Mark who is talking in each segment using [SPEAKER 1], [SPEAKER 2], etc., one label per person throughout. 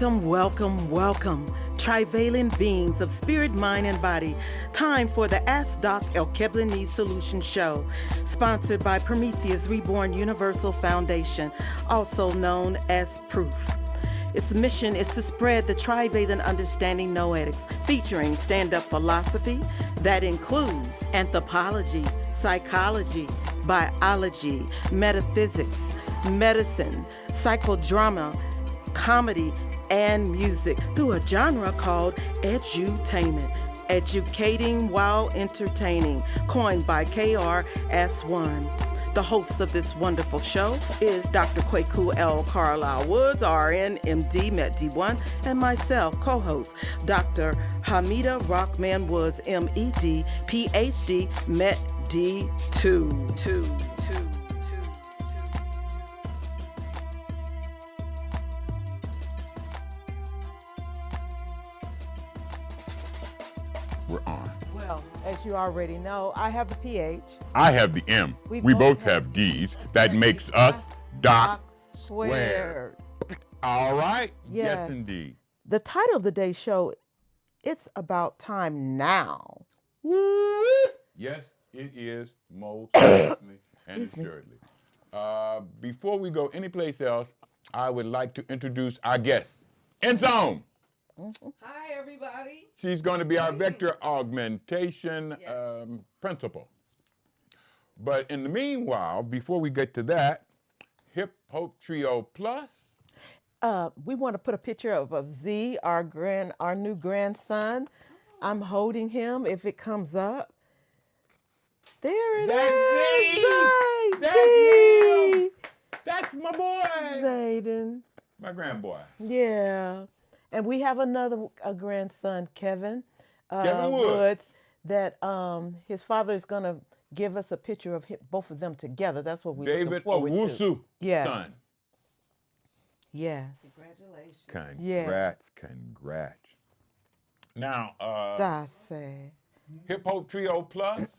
[SPEAKER 1] Welcome, welcome, welcome, trivalent beings of spirit, mind, and body. Time for the Ask Doc Alkebulanese Solution Show, sponsored by Prometheus Reborn Universal Foundation, also known as Proof. Its mission is to spread the trivalent understanding noetics, featuring stand-up philosophy that includes anthropology, psychology, biology, metaphysics, medicine, psychodrama, comedy, and music through a genre called edutainment, educating while entertaining, coined by KRS-One. The host of this wonderful show is Dr. Kwaku L. Carlisle Woods, RN, MD, Met D1, and myself, co-host, Dr. Hamida Rockman Woods, MED, PhD, Met D2.
[SPEAKER 2] We're on.
[SPEAKER 1] Well, as you already know, I have the PH.
[SPEAKER 2] I have the M. We both have D's. That makes us Doc Squared. All right? Yes, indeed.
[SPEAKER 1] The title of the day's show, it's about time now.
[SPEAKER 2] Yes, it is most certainly and assuredly. Before we go anyplace else, I would like to introduce our guest, In Zone.
[SPEAKER 3] Hi, everybody.
[SPEAKER 2] She's going to be our vector augmentation principal. But in the meanwhile, before we get to that, Hip Hope Trio Plus.
[SPEAKER 1] We want to put a picture of Z, our new grandson. I'm holding him if it comes up. There it is.
[SPEAKER 2] That's Z. That's my boy.
[SPEAKER 1] Zayden.
[SPEAKER 2] My grandboy.
[SPEAKER 1] Yeah. And we have another grandson, Kevin
[SPEAKER 2] Woods,
[SPEAKER 1] that his father is going to give us a picture of both of them together. That's what we're looking forward
[SPEAKER 2] David
[SPEAKER 1] to.
[SPEAKER 2] Owusu, son.
[SPEAKER 1] Yes.
[SPEAKER 3] Congratulations.
[SPEAKER 2] Congrats. Now, Hip Hop Trio Plus,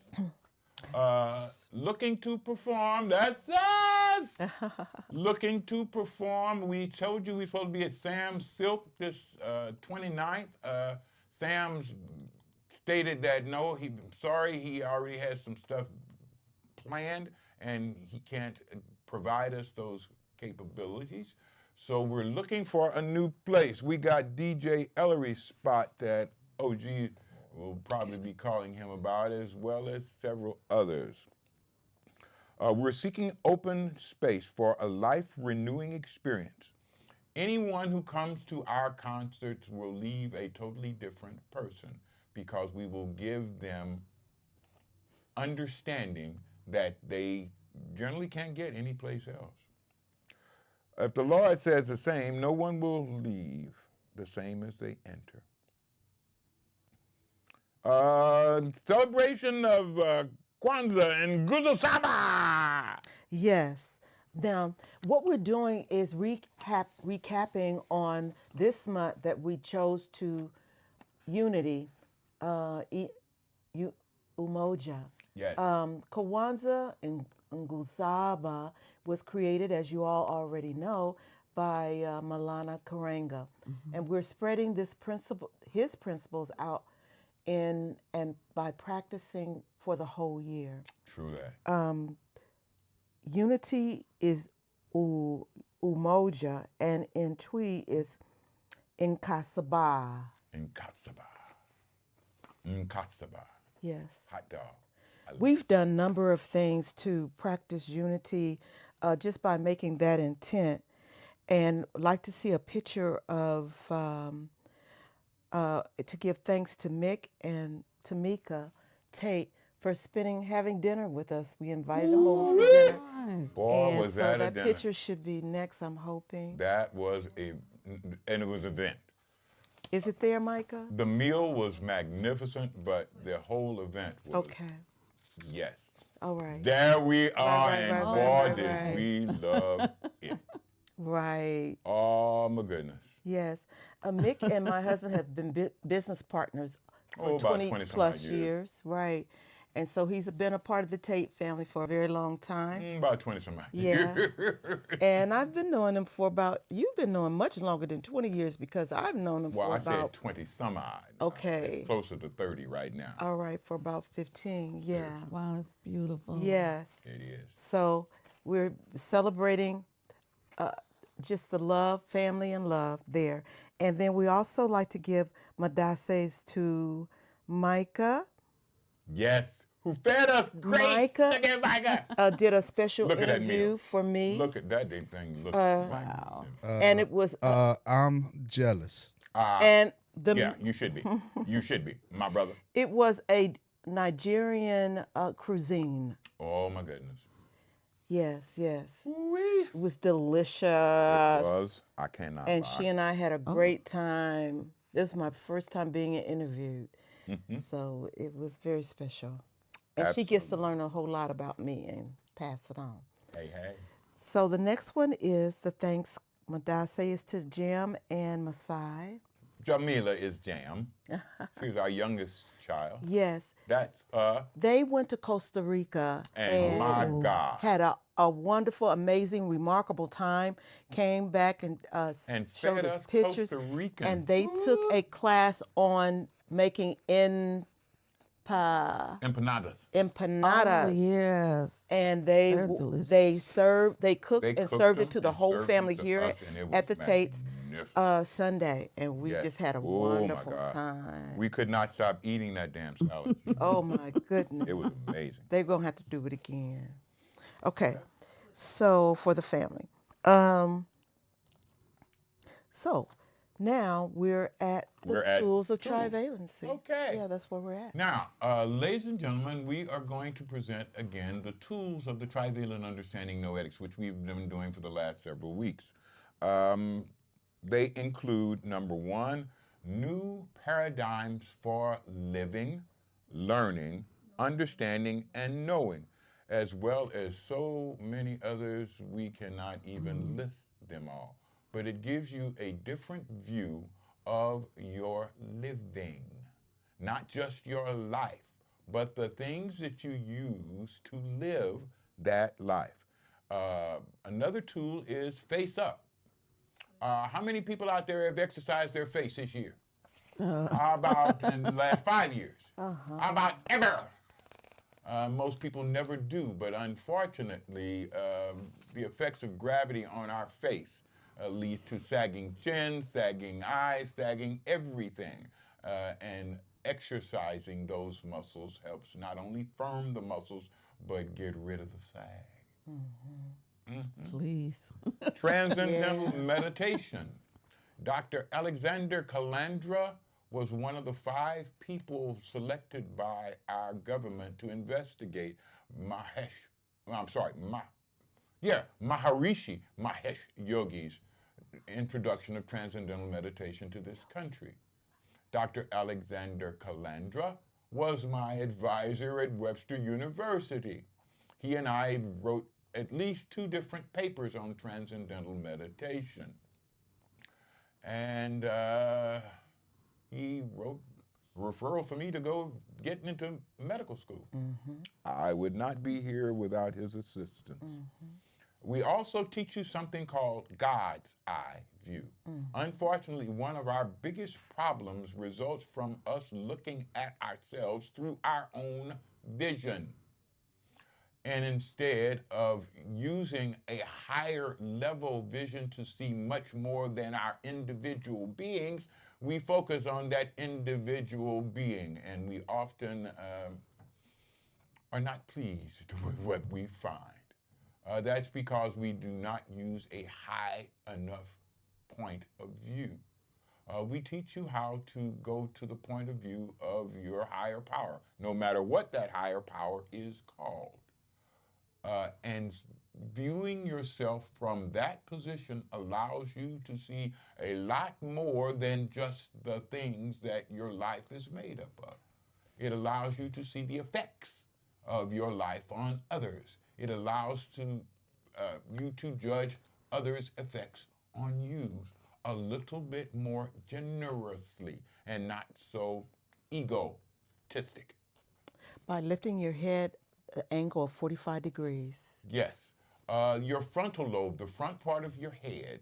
[SPEAKER 2] looking to perform. That's us. Looking to perform. We told you we're supposed to be at Sam's Silk this 29th. Sam's stated that no, he's sorry, he already has some stuff planned and he can't provide us those capabilities. So we're looking for a new place. We got DJ Ellery's spot that OG will probably be calling him about, as well as several others. We're seeking open space for a life-renewing experience. Anyone who comes to our concerts will leave a totally different person because we will give them understanding that they generally can't get anyplace else. If the Lord says the same, no one will leave the same as they enter. Celebration of Kwanzaa and Guzo Saba.
[SPEAKER 1] Yes. Now, what we're doing is recapping on this month that we chose to Unity, Umoja.
[SPEAKER 2] Yes.
[SPEAKER 1] Kwanzaa and Nguzaba was created, as you all already know, by Malana Karenga. Mm-hmm. And we're spreading his principles out and by practicing for the whole year.
[SPEAKER 2] True that.
[SPEAKER 1] Unity is Umoja, and in Twi is Nkasaba.
[SPEAKER 2] Nkasaba.
[SPEAKER 1] Yes.
[SPEAKER 2] Hot dog.
[SPEAKER 1] We've done a number of things to practice unity just by making that intent, and like to see a picture of to give thanks to Mick and Tamika Tate for having dinner with us. We invited them over for dinner.
[SPEAKER 2] Nice. Boy,
[SPEAKER 1] and
[SPEAKER 2] was
[SPEAKER 1] so
[SPEAKER 2] that a
[SPEAKER 1] that
[SPEAKER 2] dinner.
[SPEAKER 1] picture should be next, I'm hoping.
[SPEAKER 2] That was and it was an event.
[SPEAKER 1] Is it there, Micah?
[SPEAKER 2] The meal was magnificent, but the whole event was.
[SPEAKER 1] Okay.
[SPEAKER 2] Yes.
[SPEAKER 1] All right.
[SPEAKER 2] There we are,
[SPEAKER 1] Right,
[SPEAKER 2] boy, did we love it.
[SPEAKER 1] Right.
[SPEAKER 2] Oh, my goodness.
[SPEAKER 1] Yes. Mick and my husband have been business partners for
[SPEAKER 2] about
[SPEAKER 1] 20 plus years. Right. And so he's been a part of the Tate family for a very long time.
[SPEAKER 2] About 20 some odd
[SPEAKER 1] Yeah.
[SPEAKER 2] years.
[SPEAKER 1] And I've been knowing him for you've been knowing much longer than 20 years because I've known him
[SPEAKER 2] Well,
[SPEAKER 1] for
[SPEAKER 2] I
[SPEAKER 1] about.
[SPEAKER 2] said 20 some odd.
[SPEAKER 1] Okay.
[SPEAKER 2] It's closer to 30 right now.
[SPEAKER 1] All right, for about 15, yeah.
[SPEAKER 4] Wow, it's beautiful.
[SPEAKER 1] Yes.
[SPEAKER 2] It is.
[SPEAKER 1] So we're celebrating just the love, family and love there. And then we also like to give Madases to Micah.
[SPEAKER 2] Yes. Who fed us great.
[SPEAKER 1] Micah,
[SPEAKER 2] Look at Micah.
[SPEAKER 1] did a special
[SPEAKER 2] Look at that
[SPEAKER 1] interview
[SPEAKER 2] meal.
[SPEAKER 1] for me.
[SPEAKER 2] Look at that thing. Look.
[SPEAKER 4] Wow.
[SPEAKER 1] And it was.
[SPEAKER 5] I'm jealous.
[SPEAKER 1] And the.
[SPEAKER 2] Yeah, you should be. You should be, my brother.
[SPEAKER 1] It was a Nigerian cuisine.
[SPEAKER 2] Oh, my goodness.
[SPEAKER 1] Yes, yes.
[SPEAKER 2] Ooh-wee.
[SPEAKER 1] It was delicious.
[SPEAKER 2] It was. I cannot
[SPEAKER 1] And
[SPEAKER 2] lie.
[SPEAKER 1] she and I had a great time. This was my first time being interviewed. So it was very special. And she gets to learn a whole lot about me and pass it on.
[SPEAKER 2] Hey, hey.
[SPEAKER 1] So the next one is the thanks Madase is to Jim and Masai.
[SPEAKER 2] Jamila is Jam. She's our youngest child.
[SPEAKER 1] Yes.
[SPEAKER 2] That's
[SPEAKER 1] They went to Costa Rica
[SPEAKER 2] and my God.
[SPEAKER 1] had a wonderful, amazing, remarkable time. Came back and showed
[SPEAKER 2] fed
[SPEAKER 1] us
[SPEAKER 2] us
[SPEAKER 1] pictures.
[SPEAKER 2] Costa Rican
[SPEAKER 1] And they took a class on making
[SPEAKER 2] empanadas.
[SPEAKER 1] empanadas.
[SPEAKER 4] Oh, yes.
[SPEAKER 1] And
[SPEAKER 4] They're delicious.
[SPEAKER 1] they cooked
[SPEAKER 2] They
[SPEAKER 1] and
[SPEAKER 2] cooked
[SPEAKER 1] served it
[SPEAKER 2] them
[SPEAKER 1] to the
[SPEAKER 2] and
[SPEAKER 1] whole
[SPEAKER 2] served
[SPEAKER 1] family
[SPEAKER 2] them to
[SPEAKER 1] here
[SPEAKER 2] us, and it was
[SPEAKER 1] at the Tates
[SPEAKER 2] magnificent.
[SPEAKER 1] Sunday, and we
[SPEAKER 2] Yes.
[SPEAKER 1] just had a
[SPEAKER 2] Oh, my
[SPEAKER 1] wonderful
[SPEAKER 2] God.
[SPEAKER 1] time.
[SPEAKER 2] We could not stop eating that damn salad.
[SPEAKER 1] Oh my goodness.
[SPEAKER 2] It was amazing.
[SPEAKER 1] They're gonna have to do it again. Okay, so for the family. So now we're at the tools of trivalency.
[SPEAKER 2] Okay.
[SPEAKER 1] Yeah, that's where we're at.
[SPEAKER 2] Now, ladies and gentlemen, we are going to present again the tools of the trivalent understanding noetics, which we've been doing for the last several weeks. They include, number one, new paradigms for living, learning, understanding, and knowing, as well as so many others we cannot even list them all. But it gives you a different view of your living, not just your life, but the things that you use to live that life. Another tool is face up. How many people out there have exercised their face this year? How about in the last 5 years? How about ever? Most people never do, but unfortunately, the effects of gravity on our face leads to sagging chin, sagging eyes, sagging everything. And exercising those muscles helps not only firm the muscles, but get rid of the sag.
[SPEAKER 4] Please.
[SPEAKER 2] Transcendental meditation. Dr. Alexander Calandra was one of the 5 people selected by our government to investigate Maharishi Mahesh Yogi's introduction of transcendental meditation to this country. Dr. Alexander Calandra was my advisor at Webster University. He and I wrote at least 2 different papers on transcendental meditation. And he wrote a referral for me to go get into medical school. I would not be here without his assistance. We also teach you something called God's eye view. Unfortunately, one of our biggest problems results from us looking at ourselves through our own vision. And instead of using a higher level vision to see much more than our individual beings, we focus on that individual being, and we often are not pleased with what we find. That's because we do not use a high enough point of view. We teach you how to go to the point of view of your higher power, no matter what that higher power is called. And viewing yourself from that position allows you to see a lot more than just the things that your life is made up of. It allows you to see the effects of your life on others. It allows you to judge others' effects on you a little bit more generously and not so egotistic.
[SPEAKER 1] By lifting your head an angle of 45 degrees.
[SPEAKER 2] Yes. Your frontal lobe, the front part of your head,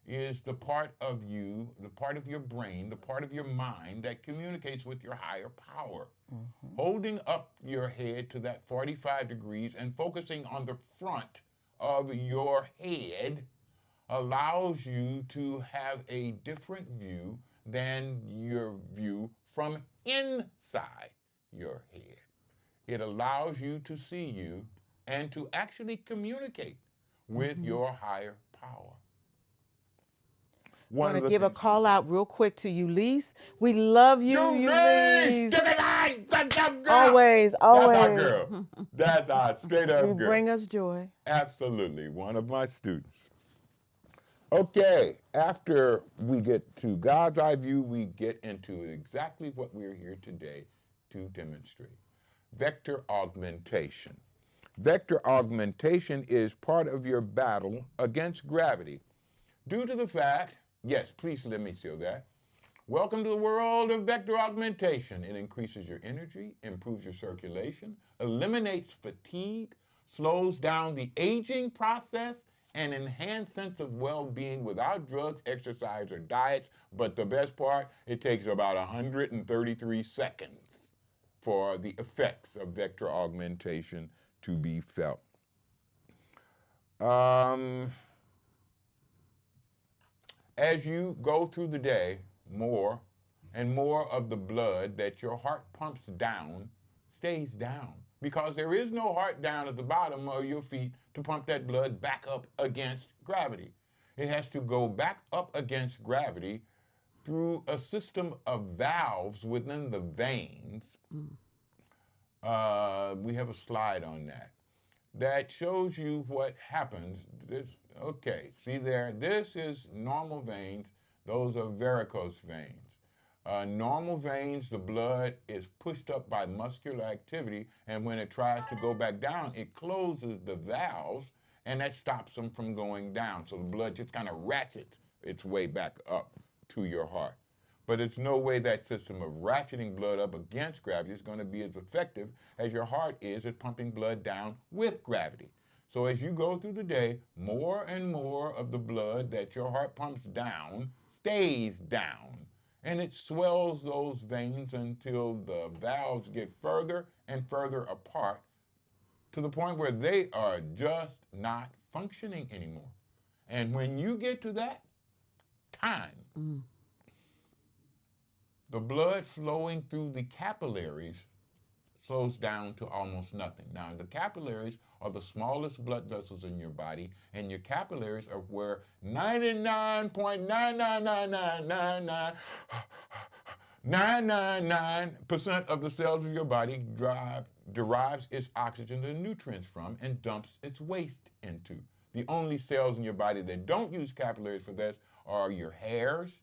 [SPEAKER 2] is the part of you, the part of your brain, the part of your mind that communicates with your higher power. Mm-hmm. Holding up your head to that 45 degrees and focusing on the front of your head allows you to have a different view than your view from inside your head. It allows you to see you and to actually communicate with your higher power.
[SPEAKER 1] I want to give a call out real quick to Ulysses. We love you, Ulysses. Always, always.
[SPEAKER 2] That's our girl. That's our straight up girl.
[SPEAKER 1] You bring us joy.
[SPEAKER 2] Absolutely. One of my students. Okay, after we get to God's eye view, we get into exactly what we're here today to demonstrate. Vector augmentation. Vector augmentation is part of your battle against gravity due to the fact, yes, please let me show that. Welcome to the world of vector augmentation. It increases your energy, improves your circulation, eliminates fatigue, slows down the aging process, and enhances sense of well-being without drugs, exercise, or diets. But the best part, it takes about 133 seconds for the effects of vector augmentation to be felt. As you go through the day, more and more of the blood that your heart pumps down stays down, because there is no heart down at the bottom of your feet to pump that blood back up against gravity. It has to go back up against gravity through a system of valves within the veins. We have a slide on that shows you what happens. Okay, see there, this is normal veins. Those are varicose veins. Normal veins, the blood is pushed up by muscular activity, and when it tries to go back down, it closes the valves, and that stops them from going down. So the blood just kind of ratchets its way back up to your heart. But it's no way that system of ratcheting blood up against gravity is going to be as effective as your heart is at pumping blood down with gravity. So as you go through the day, more and more of the blood that your heart pumps down stays down. And it swells those veins until the valves get further and further apart to the point where they are just not functioning anymore. And when you get to that time, the blood flowing through the capillaries slows down to almost nothing. Now, the capillaries are the smallest blood vessels in your body, and your capillaries are where 99.9999999% of the cells of your body derives its oxygen and nutrients from and dumps its waste into. The only cells in your body that don't use capillaries for this are your hairs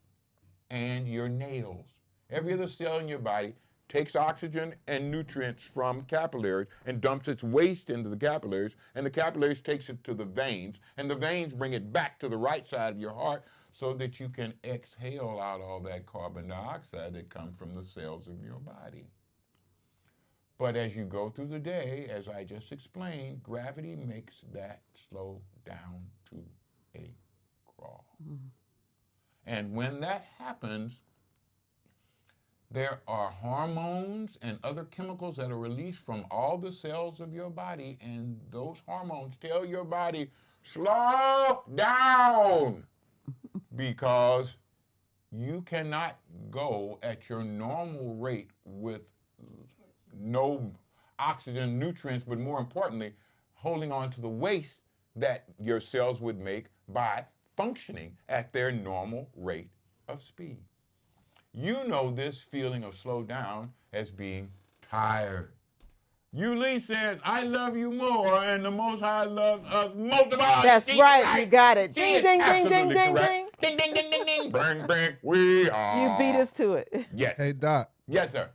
[SPEAKER 2] and your nails. Every other cell in your body takes oxygen and nutrients from capillaries and dumps its waste into the capillaries, and the capillaries takes it to the veins, and the veins bring it back to the right side of your heart so that you can exhale out all that carbon dioxide that comes from the cells of your body. But as you go through the day, as I just explained, gravity makes that slow down to a crawl. And when that happens, there are hormones and other chemicals that are released from all the cells of your body, and those hormones tell your body, slow down, because you cannot go at your normal rate with no oxygen, nutrients, but more importantly, holding on to the waste that your cells would make by functioning at their normal rate of speed. You know this feeling of slow down as being tired. Ulysses says, I love you more, and the Most High loves us most of all.
[SPEAKER 1] That's right, you got it. Ding, ding, ding, ding, ding,
[SPEAKER 2] ding. Ding, ding, ding, ding, ding. Bang, bang, we are.
[SPEAKER 1] You beat us to it.
[SPEAKER 2] Yes.
[SPEAKER 5] Hey, Doc.
[SPEAKER 2] Yes, sir.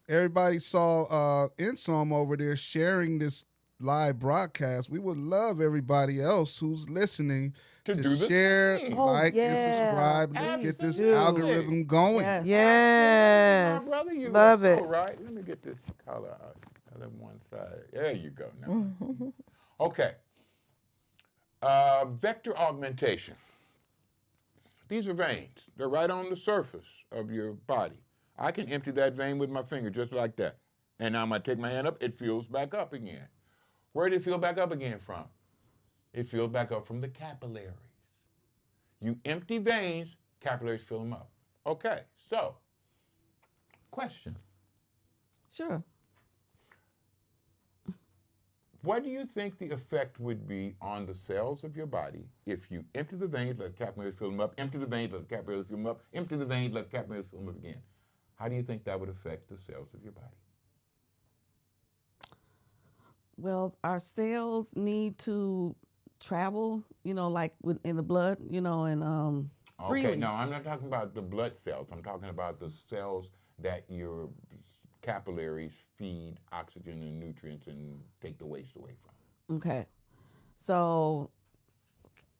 [SPEAKER 5] Everybody saw Insom over there sharing this live broadcast. We would love everybody else who's listening to share, like, and subscribe. Let's get this algorithm going.
[SPEAKER 1] Yes.
[SPEAKER 2] My brother, you
[SPEAKER 1] love it.
[SPEAKER 2] All right. Let me get this color out. Other one side. There you go. Now. Okay. Vector augmentation. These are veins. They're right on the surface of your body. I can empty that vein with my finger just like that. And now I'm going to take my hand up. It fills back up again. Where did it fill back up again from? It fills back up from the capillaries. You empty veins, capillaries fill them up. Okay, so, question.
[SPEAKER 4] Sure.
[SPEAKER 2] What do you think the effect would be on the cells of your body if you empty the veins, let the capillaries fill them up, empty the veins, let the capillaries fill them up, empty the veins, let the capillaries fill them up again? How do you think that would affect the cells of your body?
[SPEAKER 4] Well, our cells need to travel, like in the blood, and freely.
[SPEAKER 2] Okay, no, I'm not talking about the blood cells. I'm talking about the cells that your capillaries feed oxygen and nutrients and take the waste away from.
[SPEAKER 4] Okay. So,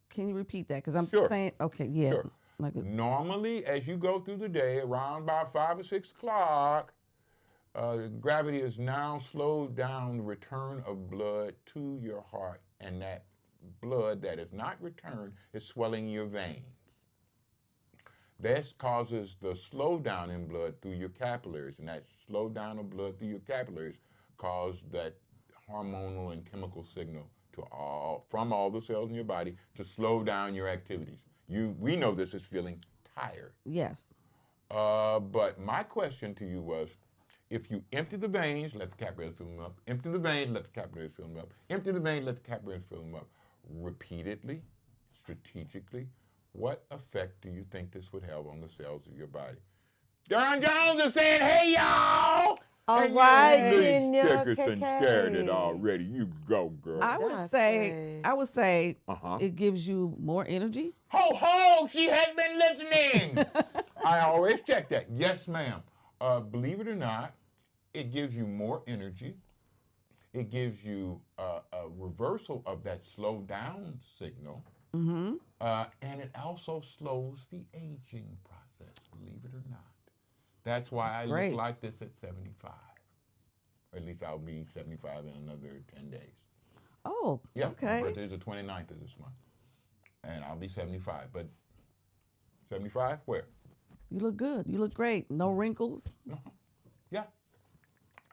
[SPEAKER 4] can you repeat that? Because I'm saying, okay, yeah.
[SPEAKER 2] Sure. Normally, as you go through the day, around about 5 or 6 o'clock, gravity has now slowed down the return of blood to your heart, and that blood that is not returned is swelling your veins. This causes the slowdown in blood through your capillaries, and that slowdown of blood through your capillaries causes that hormonal and chemical signal from all the cells in your body to slow down your activities. We know this as feeling tired.
[SPEAKER 4] Yes.
[SPEAKER 2] But my question to you was, if you empty the veins, let the capillaries fill them up, empty the veins, let the capillaries fill them up, empty the veins, let the capillaries fill them up, repeatedly, strategically, what effect do you think this would have on the cells of your body? Don Jones is saying, hey, y'all!
[SPEAKER 6] All right,
[SPEAKER 2] Lee Dickerson shared it already. You go, girl.
[SPEAKER 4] I would say it gives you more energy.
[SPEAKER 2] Ho, ho, she has been listening. I always check that. Yes, ma'am. Believe it or not, it gives you more energy. It gives you a reversal of that slow down signal.
[SPEAKER 4] Mm-hmm.
[SPEAKER 2] And it also slows the aging process, believe it or not. That's why look like this at 75. Or at least I'll be 75 in another 10 days.
[SPEAKER 4] Oh,
[SPEAKER 2] yeah,
[SPEAKER 4] okay.
[SPEAKER 2] My birthday is the 29th of this month. And I'll be 75. But 75, where?
[SPEAKER 4] You look good. You look great. No wrinkles.
[SPEAKER 2] Uh-huh. Yeah.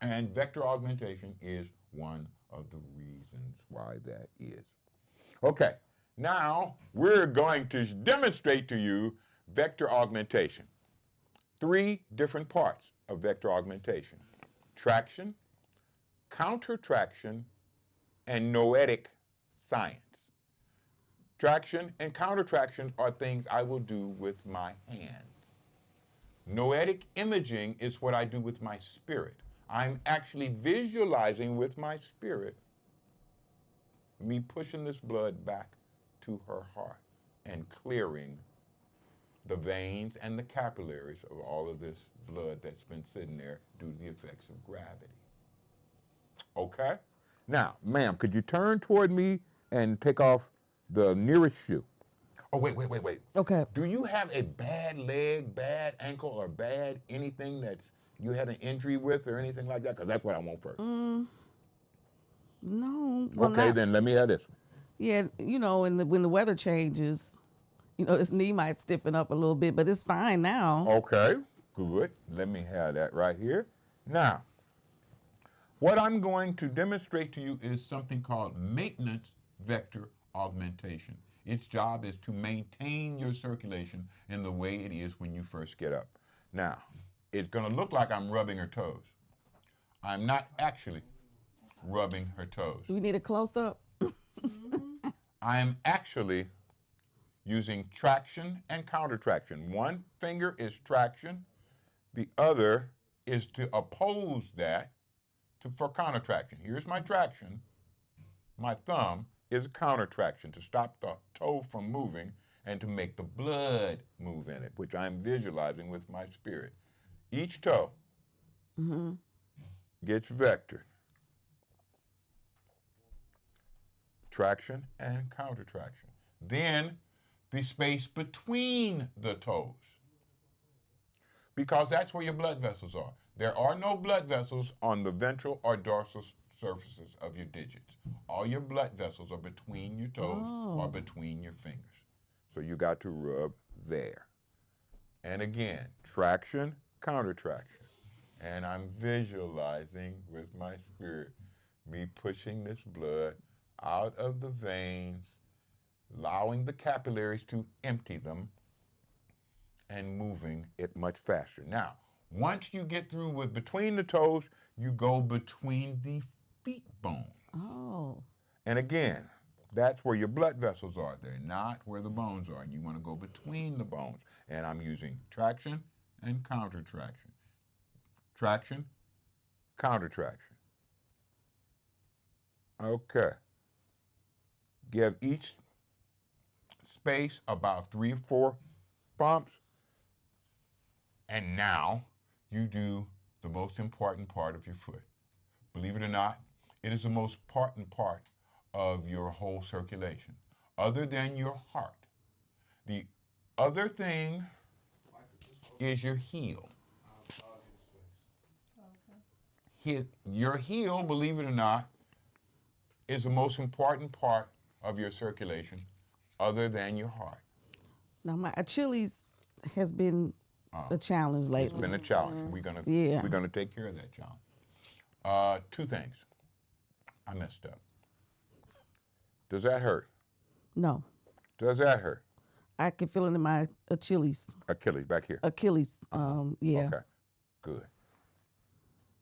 [SPEAKER 2] And vector augmentation is one of the reasons why that is. Okay. Now, we're going to demonstrate to you vector augmentation. 3 different parts of vector augmentation: traction, countertraction, and noetic science. Traction and countertraction are things I will do with my hands. Noetic imaging is what I do with my spirit. I'm actually visualizing with my spirit me pushing this blood back to her heart and clearing the veins and the capillaries of all of this blood that's been sitting there due to the effects of gravity. Okay? Now, ma'am, could you turn toward me and take off the nearest shoe? Oh, wait.
[SPEAKER 4] Okay.
[SPEAKER 2] Do you have a bad leg, bad ankle, or bad anything that you had an injury with or anything like that? Because that's what I want first.
[SPEAKER 4] No. Well,
[SPEAKER 2] okay, then let me have this one.
[SPEAKER 4] Yeah, when the weather changes, his knee might stiffen up a little bit, but it's fine now.
[SPEAKER 2] Okay, good. Let me have that right here. Now, what I'm going to demonstrate to you is something called maintenance vector augmentation. Its job is to maintain your circulation in the way it is when you first get up. Now, it's going to look like I'm rubbing her toes. I'm not actually rubbing her toes.
[SPEAKER 4] Do we need a close-up?
[SPEAKER 2] I am actually using traction and countertraction. One finger is traction. The other is to oppose that for countertraction. Here's my traction. My thumb is countertraction to stop the toe from moving and to make the blood move in it, which I'm visualizing with my spirit. Each toe gets vectored. Traction and countertraction. Then the space between the toes, because that's where your blood vessels are. There are no blood vessels on the ventral or dorsal surfaces of your digits. All your blood vessels are between your toes or between your fingers. So you got to rub there. And again, traction, countertraction. And I'm visualizing with my spirit me pushing this blood out of the veins, allowing the capillaries to empty them, and moving it much faster. Now, once you get through with between the toes, you go between the feet bones.
[SPEAKER 4] Oh.
[SPEAKER 2] And again, that's where your blood vessels are. They're not where the bones are. You want to go between the bones. And I'm using traction and counter-traction. Traction, counter-traction. Okay. Give each space about 3 or 4 bumps. And now you do the most important part of your foot. Believe it or not, it is the most important part of your whole circulation, other than your heart. The other thing is your heel. Your heel, believe it or not, is the most important part of your circulation, other than your heart.
[SPEAKER 4] Now my Achilles has been a challenge lately.
[SPEAKER 2] It's been a challenge. We're gonna take care of that challenge. 2 things. I messed up. Does that hurt?
[SPEAKER 4] No.
[SPEAKER 2] Does that hurt?
[SPEAKER 4] I can feel it in my Achilles.
[SPEAKER 2] Achilles, back here.
[SPEAKER 4] Achilles, yeah.
[SPEAKER 2] Okay, good.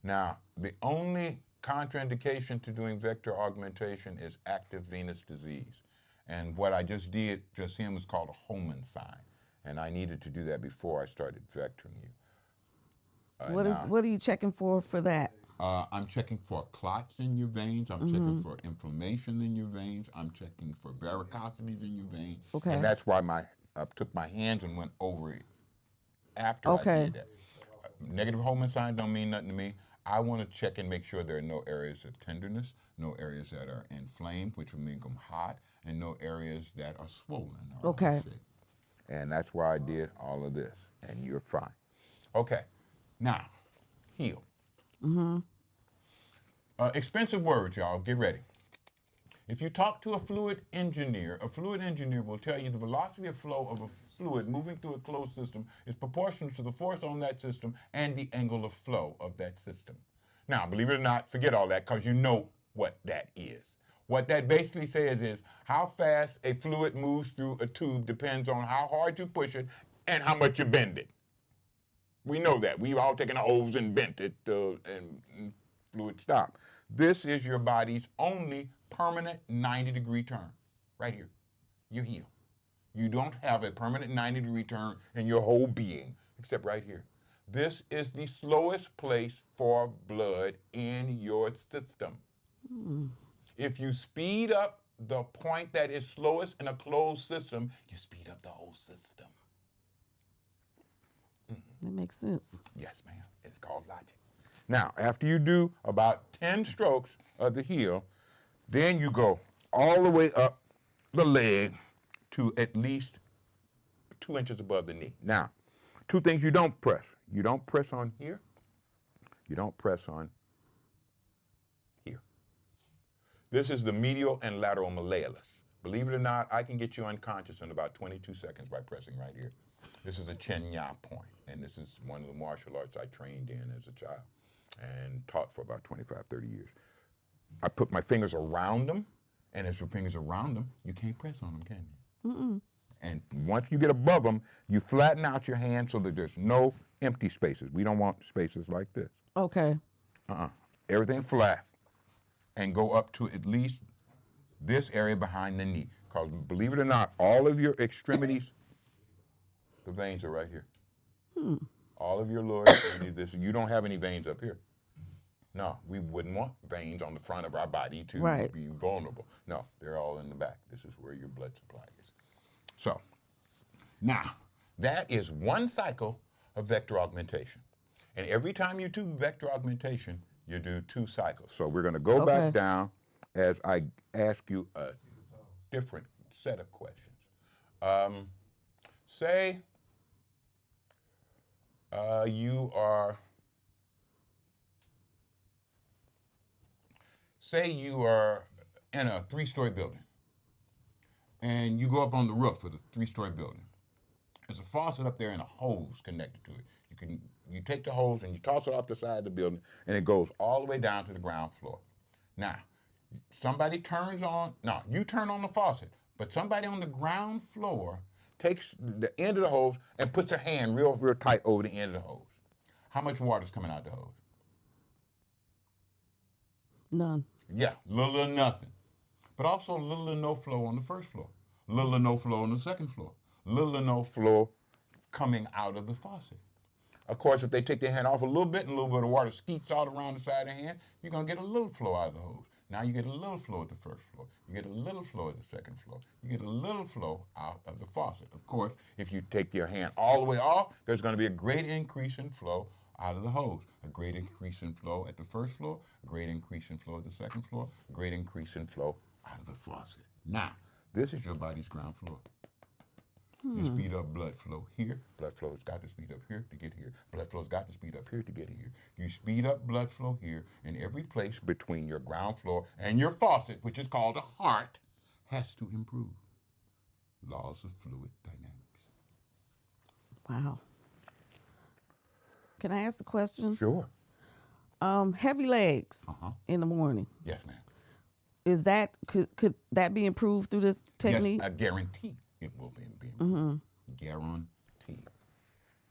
[SPEAKER 2] Now, the only contraindication to doing vector augmentation is active venous disease. And what I just did just then was called a Holman sign. And I needed to do that before I started vectoring you.
[SPEAKER 4] What are you checking for that?
[SPEAKER 2] I'm checking for clots in your veins. I'm checking for inflammation in your veins. I'm checking for varicosities in your veins.
[SPEAKER 4] Okay.
[SPEAKER 2] And that's why I took my hands and went over it after I did that. Negative Holman sign don't mean nothing to me. I want to check and make sure there are no areas of tenderness, no areas that are inflamed, which would make them hot, and no areas that are swollen.
[SPEAKER 4] Okay.
[SPEAKER 2] And that's why I did all of this, and you're fine. Okay, now, heel. Expensive words, y'all, get ready. If you talk to a fluid engineer will tell you the velocity of flow of a fluid moving through a closed system is proportional to the force on that system and the angle of flow of that system. Now, believe it or not, forget all that because you know what that is. What that basically says is how fast a fluid moves through a tube depends on how hard you push it and how much you bend it. We know that. We've all taken a hose and bent it and fluid stopped. This is your body's only permanent 90-degree turn, right here, your heel. You don't have a permanent 90-degree turn in your whole being, except right here. This is the slowest place for blood in your system. If you speed up the point that is slowest in a closed system, you speed up the whole system.
[SPEAKER 4] That makes sense.
[SPEAKER 2] Yes, ma'am. It's called logic. Now, after you do about 10 strokes of the heel, then you go all the way up the leg to at least 2 inches above the knee. Now, 2 things you don't press. You don't press on here. You don't press on here. This is the medial and lateral malleolus. Believe it or not, I can get you unconscious in about 22 seconds by pressing right here. This is a Chen-Ya point, and this is one of the martial arts I trained in as a child and taught for about 25, 30 years. I put my fingers around them, and as your fingers around them, you can't press on them, can you? And once you get above them, you flatten out your hand so that there's no empty spaces. We don't want spaces like this.
[SPEAKER 4] Okay.
[SPEAKER 2] Everything flat, and go up to at least this area behind the knee. Because believe it or not, all of your extremities, the veins are right here. All of your lower extremities, you don't have any veins up here. No, we wouldn't want veins on the front of our body to be vulnerable. No, they're all in the back. This is where your blood supply is. So, now, that is 1 cycle of vector augmentation. And every time you do vector augmentation, you do 2 cycles. So we're going to go back down as I ask you a different set of questions. Say you are say you are in a 3-story building, and you go up on the roof of the 3-story building. There's a faucet up there and a hose connected to it. You take the hose and you toss it off the side of the building, and it goes all the way down to the ground floor. Now, somebody turns on, no, you turn on the faucet, but somebody on the ground floor takes the end of the hose and puts their hand real tight over the end of the hose. How much water is coming out the hose?
[SPEAKER 4] None.
[SPEAKER 2] Yeah, little or nothing. But also little or no flow on the first floor. Little or no flow on the second floor. Little or no flow coming out of the faucet. Of course, if they take their hand off a little bit and a little bit of water skeets out around the side of the hand, you're going to get a little flow out of the hose. Now you get a little flow at the first floor. You get a little flow at the second floor. You get a little flow out of the faucet. Of course, if you take your hand all the way off, there's going to be a great increase in flow out of the hose. A great increase in flow at the first floor, a great increase in flow at the second floor, a great increase in flow out of the faucet. Now, this is your body's ground floor. You speed up blood flow here. Blood flow has got to speed up here to get here. Blood flow's got to speed up here to get here. You speed up blood flow here, and every place between your ground floor and your faucet, which is called a heart, has to improve. Laws of fluid dynamics.
[SPEAKER 4] Wow. Can I ask a question?
[SPEAKER 2] Sure.
[SPEAKER 4] Heavy legs in the morning.
[SPEAKER 2] Yes, ma'am.
[SPEAKER 4] Is that could that be improved through this technique?
[SPEAKER 2] Yes, I guarantee it will be improved. Guaranteed.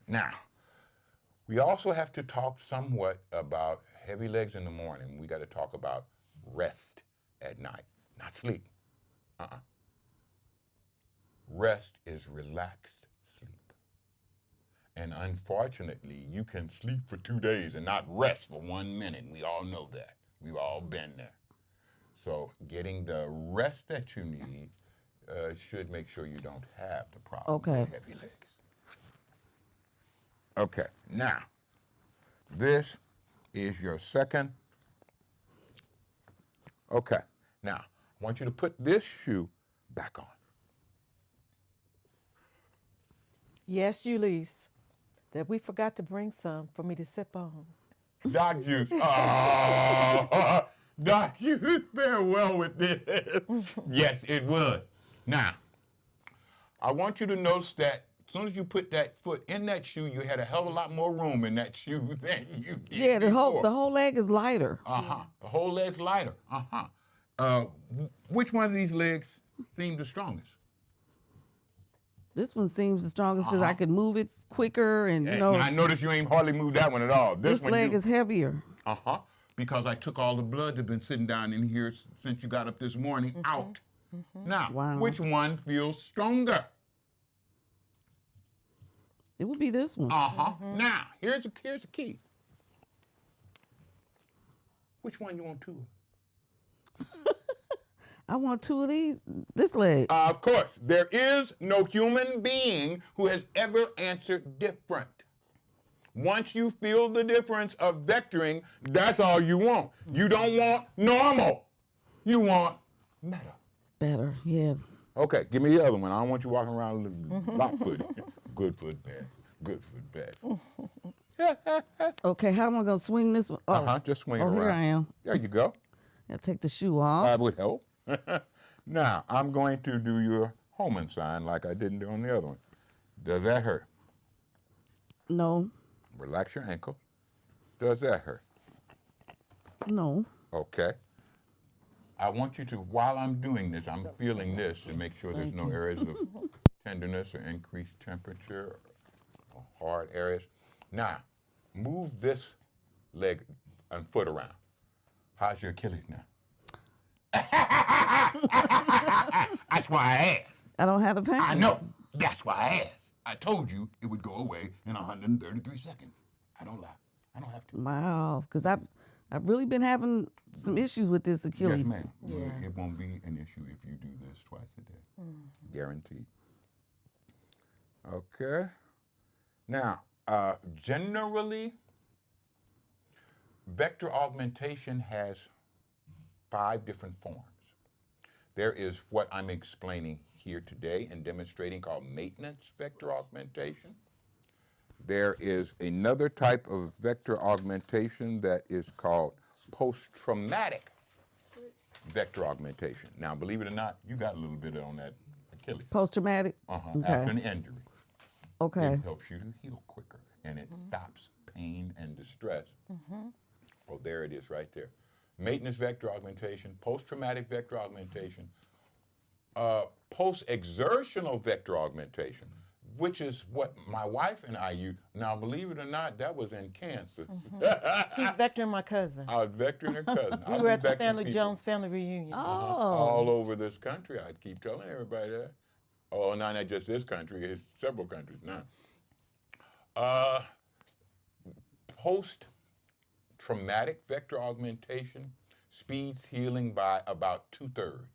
[SPEAKER 2] Now, we also have to talk somewhat about heavy legs in the morning. We got to talk about rest at night, not sleep. Rest is relaxed sleep. And unfortunately, you can sleep for 2 days and not rest for 1 minute. We all know that. We've all been there. So getting the rest that you need should make sure you don't have the problem with heavy legs. Okay, now, this is your second. Okay, now, I want you to put this shoe back on.
[SPEAKER 1] Yes, Ulysses, that we forgot to bring some for me to sip on.
[SPEAKER 2] Doc Juice. Oh, Doc Juice very well with this. Yes, it would. Now, I want you to notice that as soon as you put that foot in that shoe, you had a hell of a lot more room in that shoe than you did
[SPEAKER 4] Yeah, the
[SPEAKER 2] before.
[SPEAKER 4] whole leg is lighter.
[SPEAKER 2] The whole leg's lighter. Which one of these legs seemed the strongest?
[SPEAKER 4] This one seems the strongest because I could move it quicker and, you know.
[SPEAKER 2] I noticed you ain't hardly moved that one at all.
[SPEAKER 4] This leg is heavier.
[SPEAKER 2] Because I took all the blood that's been sitting down in here since you got up this morning out. Now, which one feels stronger?
[SPEAKER 4] It would be this one.
[SPEAKER 2] Now, here's the key. Which one you want two of?
[SPEAKER 4] I want two of these, this leg.
[SPEAKER 2] Of course, there is no human being who has ever answered different. Once you feel the difference of vectoring, that's all you want. You don't want normal. You want better.
[SPEAKER 4] Better, yeah.
[SPEAKER 2] Okay, give me the other one. I don't want you walking around lock-footed. Good foot bad. Good foot bad.
[SPEAKER 4] Okay, how am I going to swing this one?
[SPEAKER 2] Just swing it around.
[SPEAKER 4] Here I am.
[SPEAKER 2] There you go.
[SPEAKER 4] I'll take the shoe off.
[SPEAKER 2] That would help. Now, I'm going to do your Holman sign like I didn't do on the other one. Does that hurt?
[SPEAKER 4] No.
[SPEAKER 2] Relax your ankle. Does that hurt?
[SPEAKER 4] No.
[SPEAKER 2] Okay. I want you to, while I'm doing this, I'm feeling this to make sure there's no areas of tenderness or increased temperature or hard areas. Now, move this leg and foot around. How's your Achilles now? That's why I asked.
[SPEAKER 4] I don't have the pain.
[SPEAKER 2] I know. That's why I asked. I told you it would go away in 133 seconds. I don't lie. I don't have to.
[SPEAKER 4] Wow, because I've really been having some issues with this Achilles.
[SPEAKER 2] Yes, ma'am. Yeah. It won't be an issue if you do this twice a day. Guaranteed. Okay. Now, generally, vector augmentation has 5 different forms. There is what I'm explaining here today and demonstrating called maintenance vector augmentation. There is another type of vector augmentation that is called post-traumatic vector augmentation. Now, believe it or not, you got a little bit on that Achilles.
[SPEAKER 4] Post-traumatic?
[SPEAKER 2] Okay. After an injury.
[SPEAKER 4] Okay.
[SPEAKER 2] It helps you to heal quicker, and it stops pain and distress. Oh, there it is right there. Maintenance vector augmentation, post-traumatic vector augmentation, post-exertional vector augmentation, which is what my wife and I use. Now, believe it or not, that was in Kansas.
[SPEAKER 1] He's vectoring my cousin.
[SPEAKER 2] I was vectoring her cousin.
[SPEAKER 1] We were at the Family Jones family reunion.
[SPEAKER 2] All over this country. I keep telling everybody that. Oh, no, not just this country. It's several countries now. Post-traumatic vector augmentation speeds healing by about 2/3.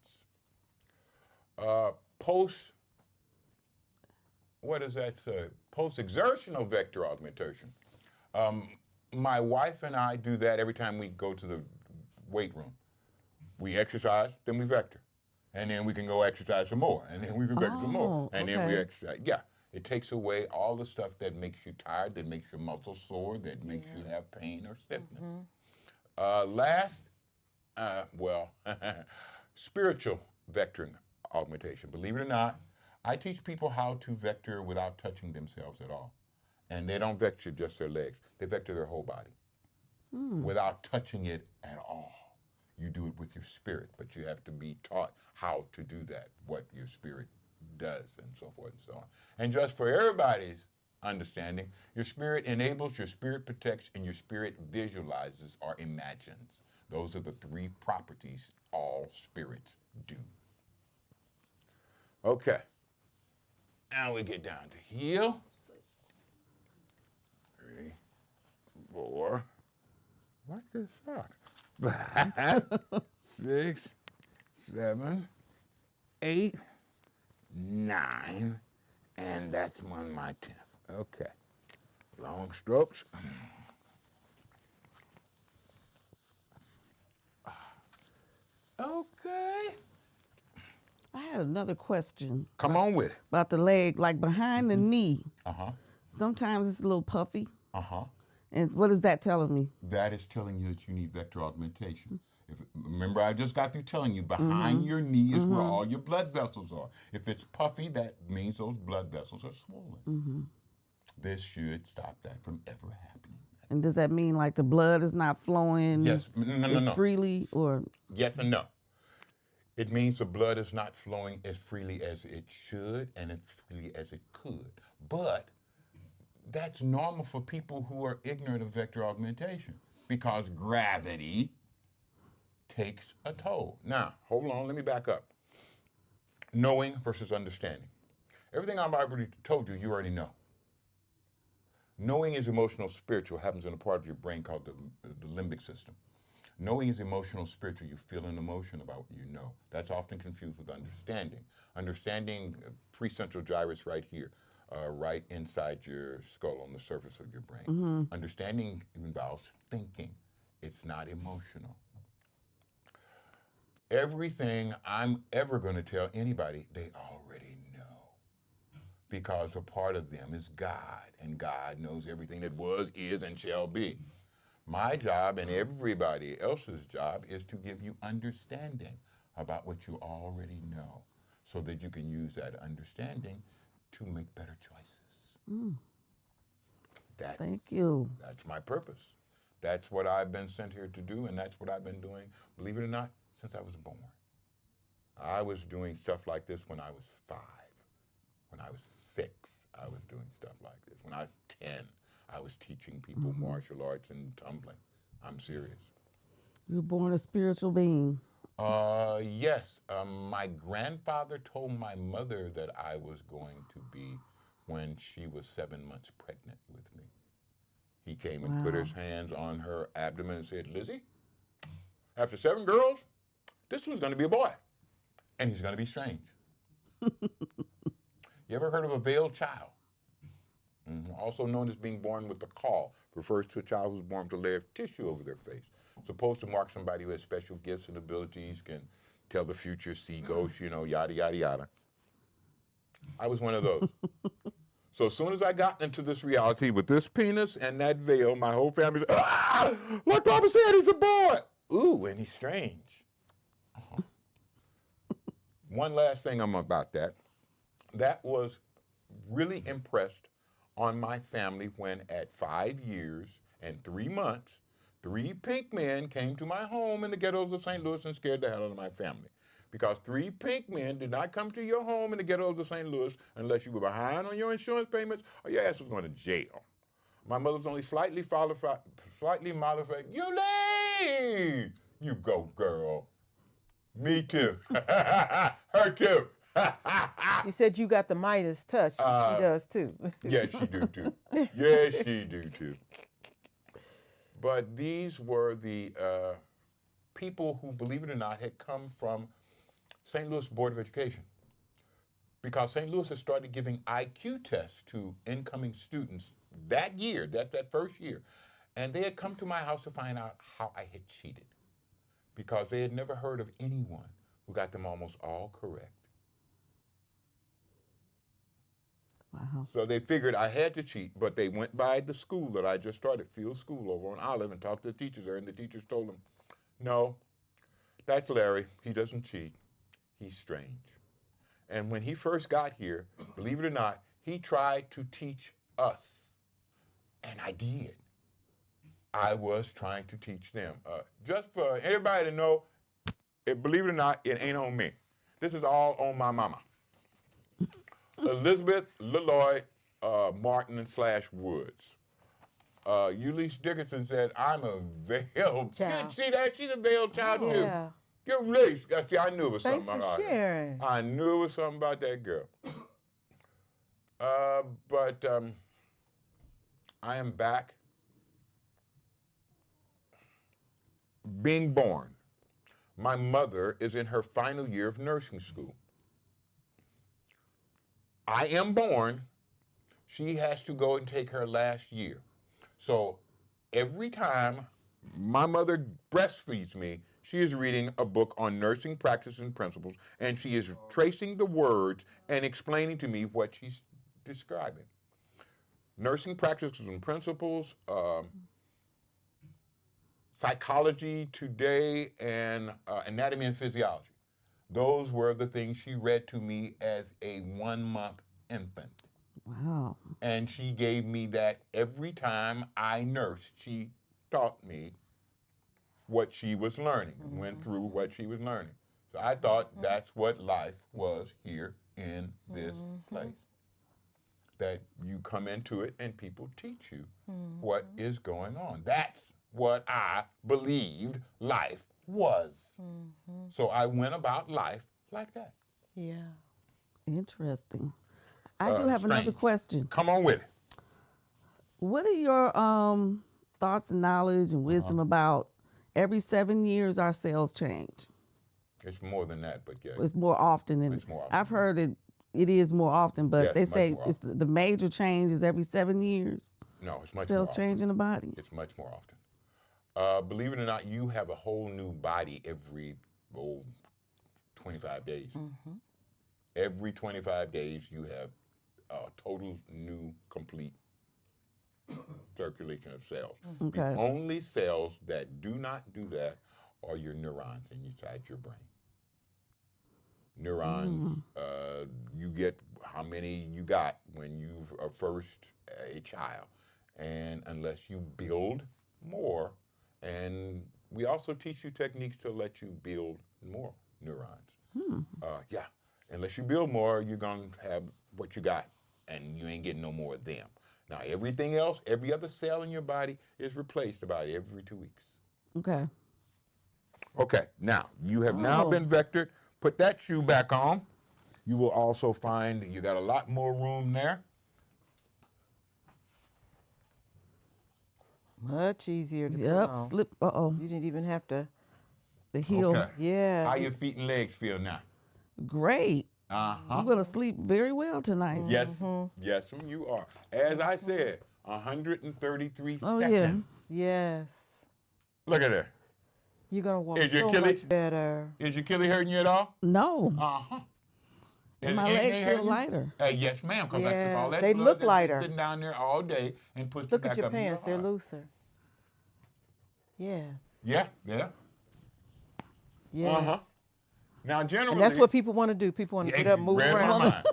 [SPEAKER 2] What does that say? Post-exertional vector augmentation. My wife and I do that every time we go to the weight room. We exercise, then we vector. And then we can go exercise some more. And then we can vector some more. And then we exercise. Yeah. It takes away all the stuff that makes you tired, that makes your muscles sore, that makes you have pain or stiffness. Spiritual vectoring augmentation. Believe it or not, I teach people how to vector without touching themselves at all. And they don't vector just their legs. They vector their whole body without touching it at all. You do it with your spirit, but you have to be taught how to do that, what your spirit does, and so forth and so on. And just for everybody's understanding, your spirit enables, your spirit protects, and your spirit visualizes or imagines. Those are the 3 properties all spirits do. Okay. Now we get down to heal. 3, 4. What the fuck? 6, 7, 8, 9, and that's my 10th. Okay. Long strokes. Okay.
[SPEAKER 4] I had another question.
[SPEAKER 2] Come on with it.
[SPEAKER 4] About the leg, like behind the knee.
[SPEAKER 2] Uh-huh.
[SPEAKER 4] Sometimes it's a little puffy.
[SPEAKER 2] Uh-huh.
[SPEAKER 4] And what is that telling me?
[SPEAKER 2] That is telling you that you need vector augmentation. Remember, I just got through telling you behind your knee is where all your blood vessels are. If it's puffy, that means those blood vessels are swollen. This should stop that from ever happening.
[SPEAKER 4] And does that mean like the blood is not flowing
[SPEAKER 2] Yes. No.
[SPEAKER 4] freely, or?
[SPEAKER 2] Yes and no. It means the blood is not flowing as freely as it should and as freely as it could. But that's normal for people who are ignorant of vector augmentation because gravity takes a toll. Now, hold on, let me back up. Knowing versus understanding. Everything I've already told you, you already know. Knowing is emotional, spiritual, happens in a part of your brain called the limbic system. Knowing is emotional, spiritual. You feel an emotion about what you know. That's often confused with understanding. Understanding, precentral gyrus right here, right inside your skull on the surface of your brain. Understanding involves thinking. It's not emotional. Everything I'm ever going to tell anybody, they already know. Because a part of them is God, and God knows everything that was, is, and shall be. My job and everybody else's job is to give you understanding about what you already know so that you can use that understanding to make better choices.
[SPEAKER 4] Thank you.
[SPEAKER 2] That's my purpose. That's what I've been sent here to do, and that's what I've been doing, believe it or not, since I was born. I was doing stuff like this when I was 5. When I was 6, I was doing stuff like this. When I was 10, I was teaching people martial arts and tumbling. I'm serious.
[SPEAKER 4] You were born a spiritual being.
[SPEAKER 2] Yes. My grandfather told my mother that I was going to be when she was 7 months pregnant with me. He came and put his hands on her abdomen and said, Lizzie, after 7 girls, this one's going to be a boy. And he's going to be strange. You ever heard of a veiled child? Also known as being born with a caul, refers to a child who's born with a layer of tissue over their face. Supposed to mark somebody who has special gifts and abilities, can tell the future, see ghosts, yada, yada, yada. I was one of those. So as soon as I got into this reality with this penis and that veil, my whole family said, like Papa said, he's a boy. Ooh, and he's strange. One last thing about that. That was really impressed on my family when at 5 years and 3 months, 3 pink men came to my home in the ghettos of St. Louis and scared the hell out of my family. Because 3 pink men did not come to your home in the ghettos of St. Louis unless you were behind on your insurance payments or your ass was going to jail. My mother was only slightly modified. You leave! You go, girl. Me too. Her too.
[SPEAKER 3] You said you got the Midas touch. She does too.
[SPEAKER 2] Yes, she do too. Yes, she do too. But these were the people who, believe it or not, had come from St. Louis Board of Education. Because St. Louis had started giving IQ tests to incoming students that year, that first year. And they had come to my house to find out how I had cheated. Because they had never heard of anyone who got them almost all correct.
[SPEAKER 4] Wow.
[SPEAKER 2] So they figured I had to cheat, but they went by the school that I just started, Field School over on Olive, and talked to the teachers there, and the teachers told them, no, that's Larry. He doesn't cheat. He's strange. And when he first got here, believe it or not, he tried to teach us, and I did. I was trying to teach them. Just for everybody to know, believe it or not, it ain't on me. This is all on my mama. Elizabeth Leloy Martin / Woods. Ulysses Dickinson said, I'm a veiled child. See that? She's a veiled child too.
[SPEAKER 3] Yeah.
[SPEAKER 2] You're really, see, I knew it was
[SPEAKER 3] Thanks
[SPEAKER 2] something
[SPEAKER 3] for
[SPEAKER 2] about
[SPEAKER 3] sharing.
[SPEAKER 2] her. I knew it was something about that girl. But I am back. Being born. My mother is in her final year of nursing school. I am born. She has to go and take her last year. So every time my mother breastfeeds me, she is reading a book on nursing practices and principles, and she is tracing the words and explaining to me what she's describing. Nursing practices and principles, psychology today, and anatomy and physiology. Those were the things she read to me as a 1-month infant.
[SPEAKER 4] Wow.
[SPEAKER 2] And she gave me that every time I nursed. She taught me what she was learning, went through what she was learning. So I thought that's what life was here in this place. That you come into it and people teach you what is going on. That's what I believed life was. So I went about life like that.
[SPEAKER 3] Yeah.
[SPEAKER 4] Interesting. I do have another question.
[SPEAKER 2] Come on with it.
[SPEAKER 4] What are your thoughts and knowledge and wisdom about every 7 years our cells change?
[SPEAKER 2] It's more than that, but yeah.
[SPEAKER 4] It's more often than
[SPEAKER 2] it's more often.
[SPEAKER 4] I've heard it is more often, but
[SPEAKER 2] yes,
[SPEAKER 4] they say it's the major change is every 7 years.
[SPEAKER 2] No, it's much
[SPEAKER 4] cells
[SPEAKER 2] more
[SPEAKER 4] change in the body.
[SPEAKER 2] It's much more often. Believe it or not, you have a whole new body every 25 days. Every 25 days, you have a total new, complete circulation of cells.
[SPEAKER 4] Okay.
[SPEAKER 2] The only cells that do not do that are your neurons inside your brain. Neurons, you get how many you got when you are first a child. And unless you build more, and we also teach you techniques to let you build more neurons. Unless you build more, you're going to have what you got, and you ain't getting no more of them. Now, everything else, every other cell in your body is replaced about every 2 weeks.
[SPEAKER 4] Okay.
[SPEAKER 2] Okay, now, you have now been vectored. Put that shoe back on. You will also find you got a lot more room there.
[SPEAKER 3] Much easier to put on.
[SPEAKER 4] Slip.
[SPEAKER 3] You didn't even have to.
[SPEAKER 4] The heel.
[SPEAKER 2] Okay.
[SPEAKER 3] Yeah.
[SPEAKER 2] How your feet and legs feel now?
[SPEAKER 4] Great. I'm going to sleep very well tonight.
[SPEAKER 2] Yes, yes, you are. As I said, 133
[SPEAKER 4] Oh,
[SPEAKER 2] seconds.
[SPEAKER 3] Yes.
[SPEAKER 2] Look at that.
[SPEAKER 3] You're going to walk
[SPEAKER 2] Is your
[SPEAKER 3] so
[SPEAKER 2] Achilles-
[SPEAKER 3] much better.
[SPEAKER 2] Is your Achilles hurting you at all?
[SPEAKER 4] No.
[SPEAKER 2] And
[SPEAKER 4] my legs feel lighter.
[SPEAKER 2] Yes, ma'am, because I took all that
[SPEAKER 3] they
[SPEAKER 2] blood
[SPEAKER 3] look
[SPEAKER 2] that's been
[SPEAKER 3] lighter.
[SPEAKER 2] sitting down there all day and pushed
[SPEAKER 3] Look
[SPEAKER 2] it
[SPEAKER 3] at
[SPEAKER 2] back
[SPEAKER 3] your
[SPEAKER 2] up in
[SPEAKER 3] pants. They're
[SPEAKER 2] heart.
[SPEAKER 3] looser. Yes.
[SPEAKER 2] Yeah, yeah.
[SPEAKER 3] Yes.
[SPEAKER 2] Now, generally,
[SPEAKER 3] And that's what people want to do. People want to get up, move
[SPEAKER 2] read my
[SPEAKER 3] around.
[SPEAKER 2] mind.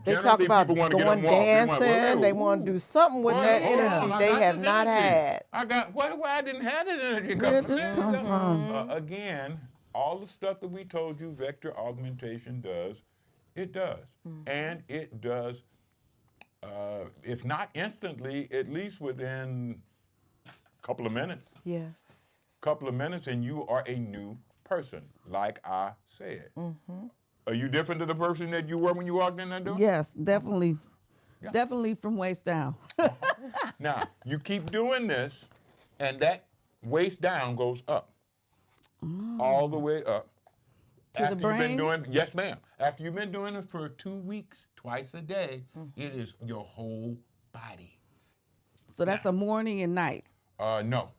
[SPEAKER 3] They
[SPEAKER 2] Generally,
[SPEAKER 3] talk about
[SPEAKER 2] people wanna get up
[SPEAKER 3] going
[SPEAKER 2] and walk.
[SPEAKER 3] dancing. They want to do something with that
[SPEAKER 2] hold on,
[SPEAKER 3] energy
[SPEAKER 2] I
[SPEAKER 3] they
[SPEAKER 2] got
[SPEAKER 3] have
[SPEAKER 2] this
[SPEAKER 3] not
[SPEAKER 2] energy.
[SPEAKER 3] had.
[SPEAKER 2] I didn't have this energy.
[SPEAKER 4] Where did this come from?
[SPEAKER 2] Again, all the stuff that we told you vector augmentation does, it does. And it does, if not instantly, at least within a couple of minutes.
[SPEAKER 3] Yes.
[SPEAKER 2] Couple of minutes and you are a new person, like I said. Are you different to the person that you were when you walked in that door?
[SPEAKER 4] Yes, definitely. Yeah. Definitely from waist down.
[SPEAKER 2] Now, you keep doing this, and that waist down goes up. All the way up.
[SPEAKER 4] To the brain?
[SPEAKER 2] Yes, ma'am. After you've been doing it for 2 weeks, twice a day, it is your whole body.
[SPEAKER 4] So that's a morning and night?
[SPEAKER 2] No.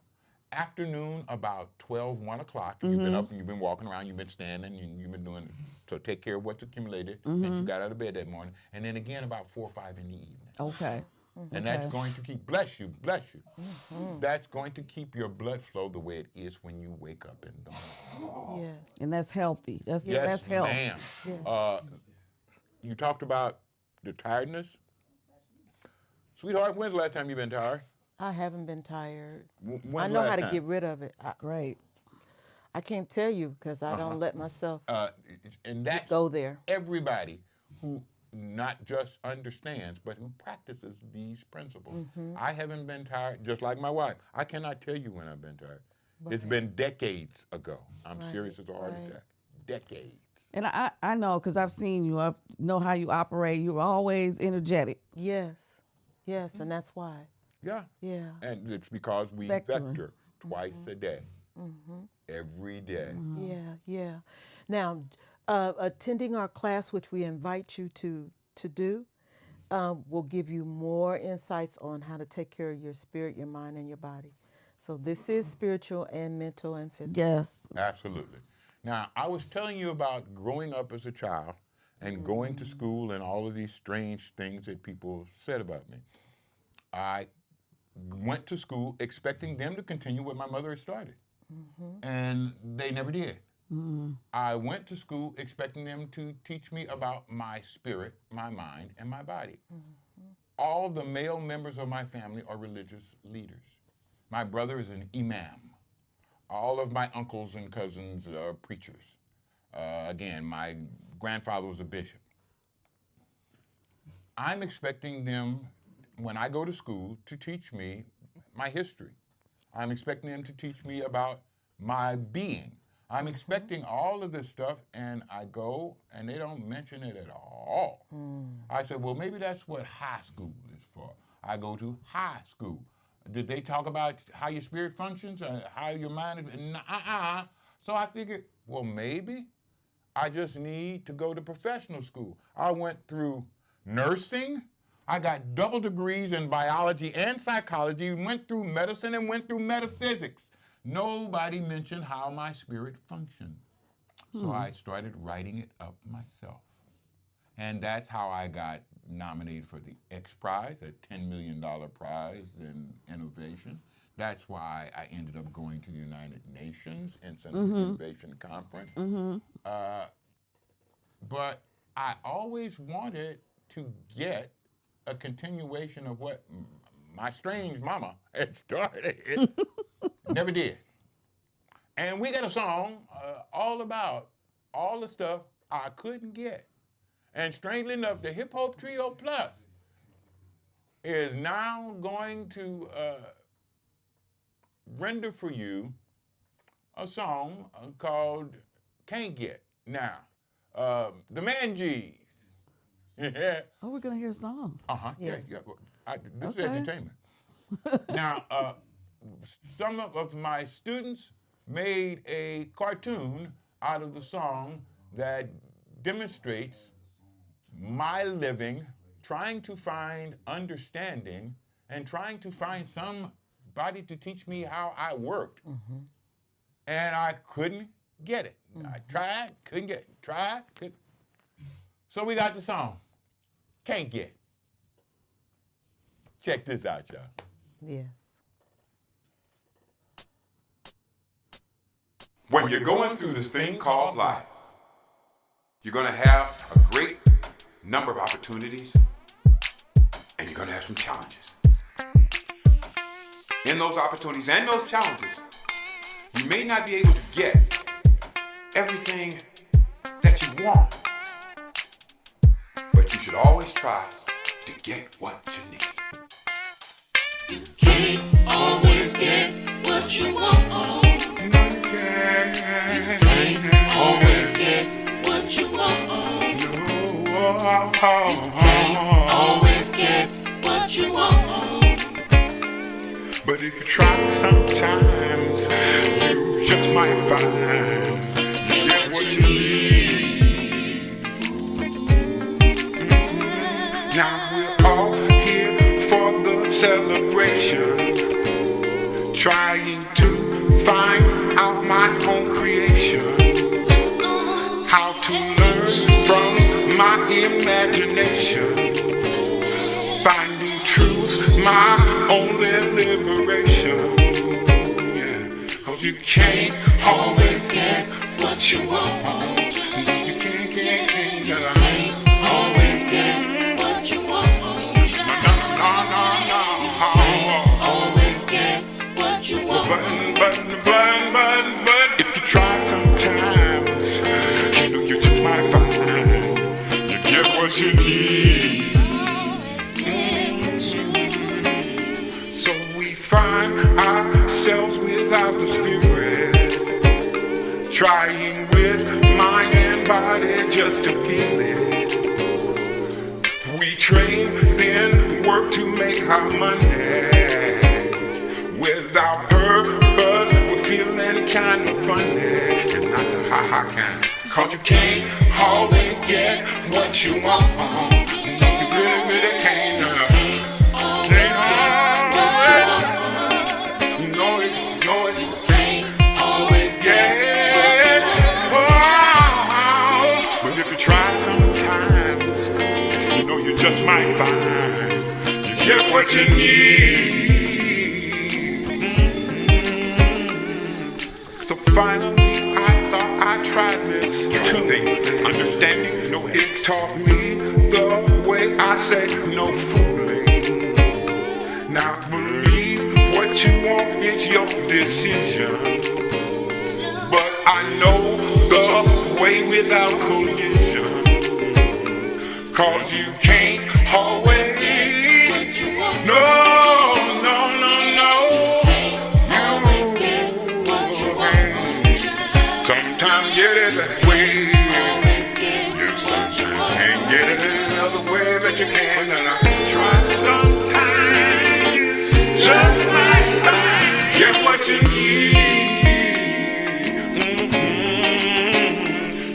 [SPEAKER 2] Afternoon, about 12, 1 o'clock. You've been up and you've been walking around, you've been standing, and you've been doing, so take care of what's accumulated since you got out of bed that morning. And then again about 4 or 5 in the evening.
[SPEAKER 4] Okay.
[SPEAKER 2] And that's going to keep, bless you. That's going to keep your blood flow the way it is when you wake up in the morning.
[SPEAKER 3] Yes.
[SPEAKER 4] And that's healthy. That's
[SPEAKER 2] Yes,
[SPEAKER 4] healthy.
[SPEAKER 2] ma'am.
[SPEAKER 3] Yes.
[SPEAKER 2] You talked about the tiredness. Sweetheart, when's the last time you've been tired?
[SPEAKER 3] I haven't been tired.
[SPEAKER 2] When's
[SPEAKER 3] I
[SPEAKER 2] the
[SPEAKER 3] know
[SPEAKER 2] last
[SPEAKER 3] how to
[SPEAKER 2] time?
[SPEAKER 3] get rid of it.
[SPEAKER 4] Great.
[SPEAKER 3] I can't tell you because I don't let myself
[SPEAKER 2] And that's
[SPEAKER 3] go there.
[SPEAKER 2] everybody who not just understands, but who practices these principles. I haven't been tired, just like my wife. I cannot tell you when I've been tired. It's been decades ago. I'm serious as a heart attack. Decades.
[SPEAKER 4] And I know because I've seen you. I know how you operate. You're always energetic.
[SPEAKER 3] Yes. Yes, and that's why.
[SPEAKER 2] Yeah.
[SPEAKER 3] Yeah.
[SPEAKER 2] And it's because we
[SPEAKER 4] Vectoring.
[SPEAKER 2] vector twice a day. Every day.
[SPEAKER 3] Yeah, yeah. Now, attending our class, which we invite you to do, will give you more insights on how to take care of your spirit, your mind, and your body. So this is spiritual and mental and physical.
[SPEAKER 4] Yes.
[SPEAKER 2] Absolutely. Now, I was telling you about growing up as a child and going to school and all of these strange things that people said about me. I went to school expecting them to continue what my mother had started. And they never did. I went to school expecting them to teach me about my spirit, my mind, and my body. All the male members of my family are religious leaders. My brother is an imam. All of my uncles and cousins are preachers. Again, my grandfather was a bishop. I'm expecting them, when I go to school, to teach me my history. I'm expecting them to teach me about my being. I'm expecting all of this stuff, and I go, and they don't mention it at all. I said, well, maybe that's what high school is for. I go to high school. Did they talk about how your spirit functions, how your mind is? So I figured, well, maybe I just need to go to professional school. I went through nursing. I got double degrees in biology and psychology, went through medicine and went through metaphysics. Nobody mentioned how my spirit functioned. So I started writing it up myself. And that's how I got nominated for the X Prize, a $10 million prize in innovation. That's why I ended up going to the United Nations and some innovation conference. But I always wanted to get a continuation of what my strange mama had started. Never did. And we got a song all about all the stuff I couldn't get. And strangely enough, the Hip Hop Trio Plus is now going to render for you a song called Can't Get. Now, the Mangees.
[SPEAKER 4] Oh, we're gonna hear a song.
[SPEAKER 3] Yes.
[SPEAKER 2] Yeah. This is entertainment. Now, some of my students made a cartoon out of the song that demonstrates my living, trying to find understanding, and trying to find somebody to teach me how I worked. And I couldn't get it. I tried, couldn't get it. Tried, couldn't. So we got the song, Can't Get. Check this out, y'all.
[SPEAKER 3] Yes.
[SPEAKER 2] When you're going through this thing called life,
[SPEAKER 6] You're going to have a great number of opportunities, and you're going to have some challenges. In those opportunities and those challenges, you may not be able to get everything that you want, but you should always try to get what you need.
[SPEAKER 7] You can't always get what you want. You can't always get what you want. You can't always get what you want.
[SPEAKER 6] But if you try sometimes, you just might find you get what you need. Now we're all here for the celebration, trying to find out my own creation, how to learn from my imagination, finding truth, my only liberation. Yeah. 'Cause you can't always get what you want. You can't
[SPEAKER 7] always get what you want. Always get what you want.
[SPEAKER 6] But if you try sometimes, you know you just might find you get what you need. So we find ourselves without the spirit, trying with mind and body just to feel it. We train, then work to make our money. Without purpose, we're feeling kind of funny, and not the ha-ha kind. 'Cause you can't always get what you want. You really can't. Just might find you get what you need. So finally, I thought I'd try this today. Understanding, you know, it taught me the way I say no fooling. Now believe what you want, it's your decision. But I know the way without collision. 'Cause you can't always get no.
[SPEAKER 7] You always get what you want.
[SPEAKER 6] Sometimes get it that way.
[SPEAKER 7] Always get
[SPEAKER 6] You sometimes
[SPEAKER 7] what you want.
[SPEAKER 6] can't get it another way that you can. And I try sometimes, just like that, get what you need.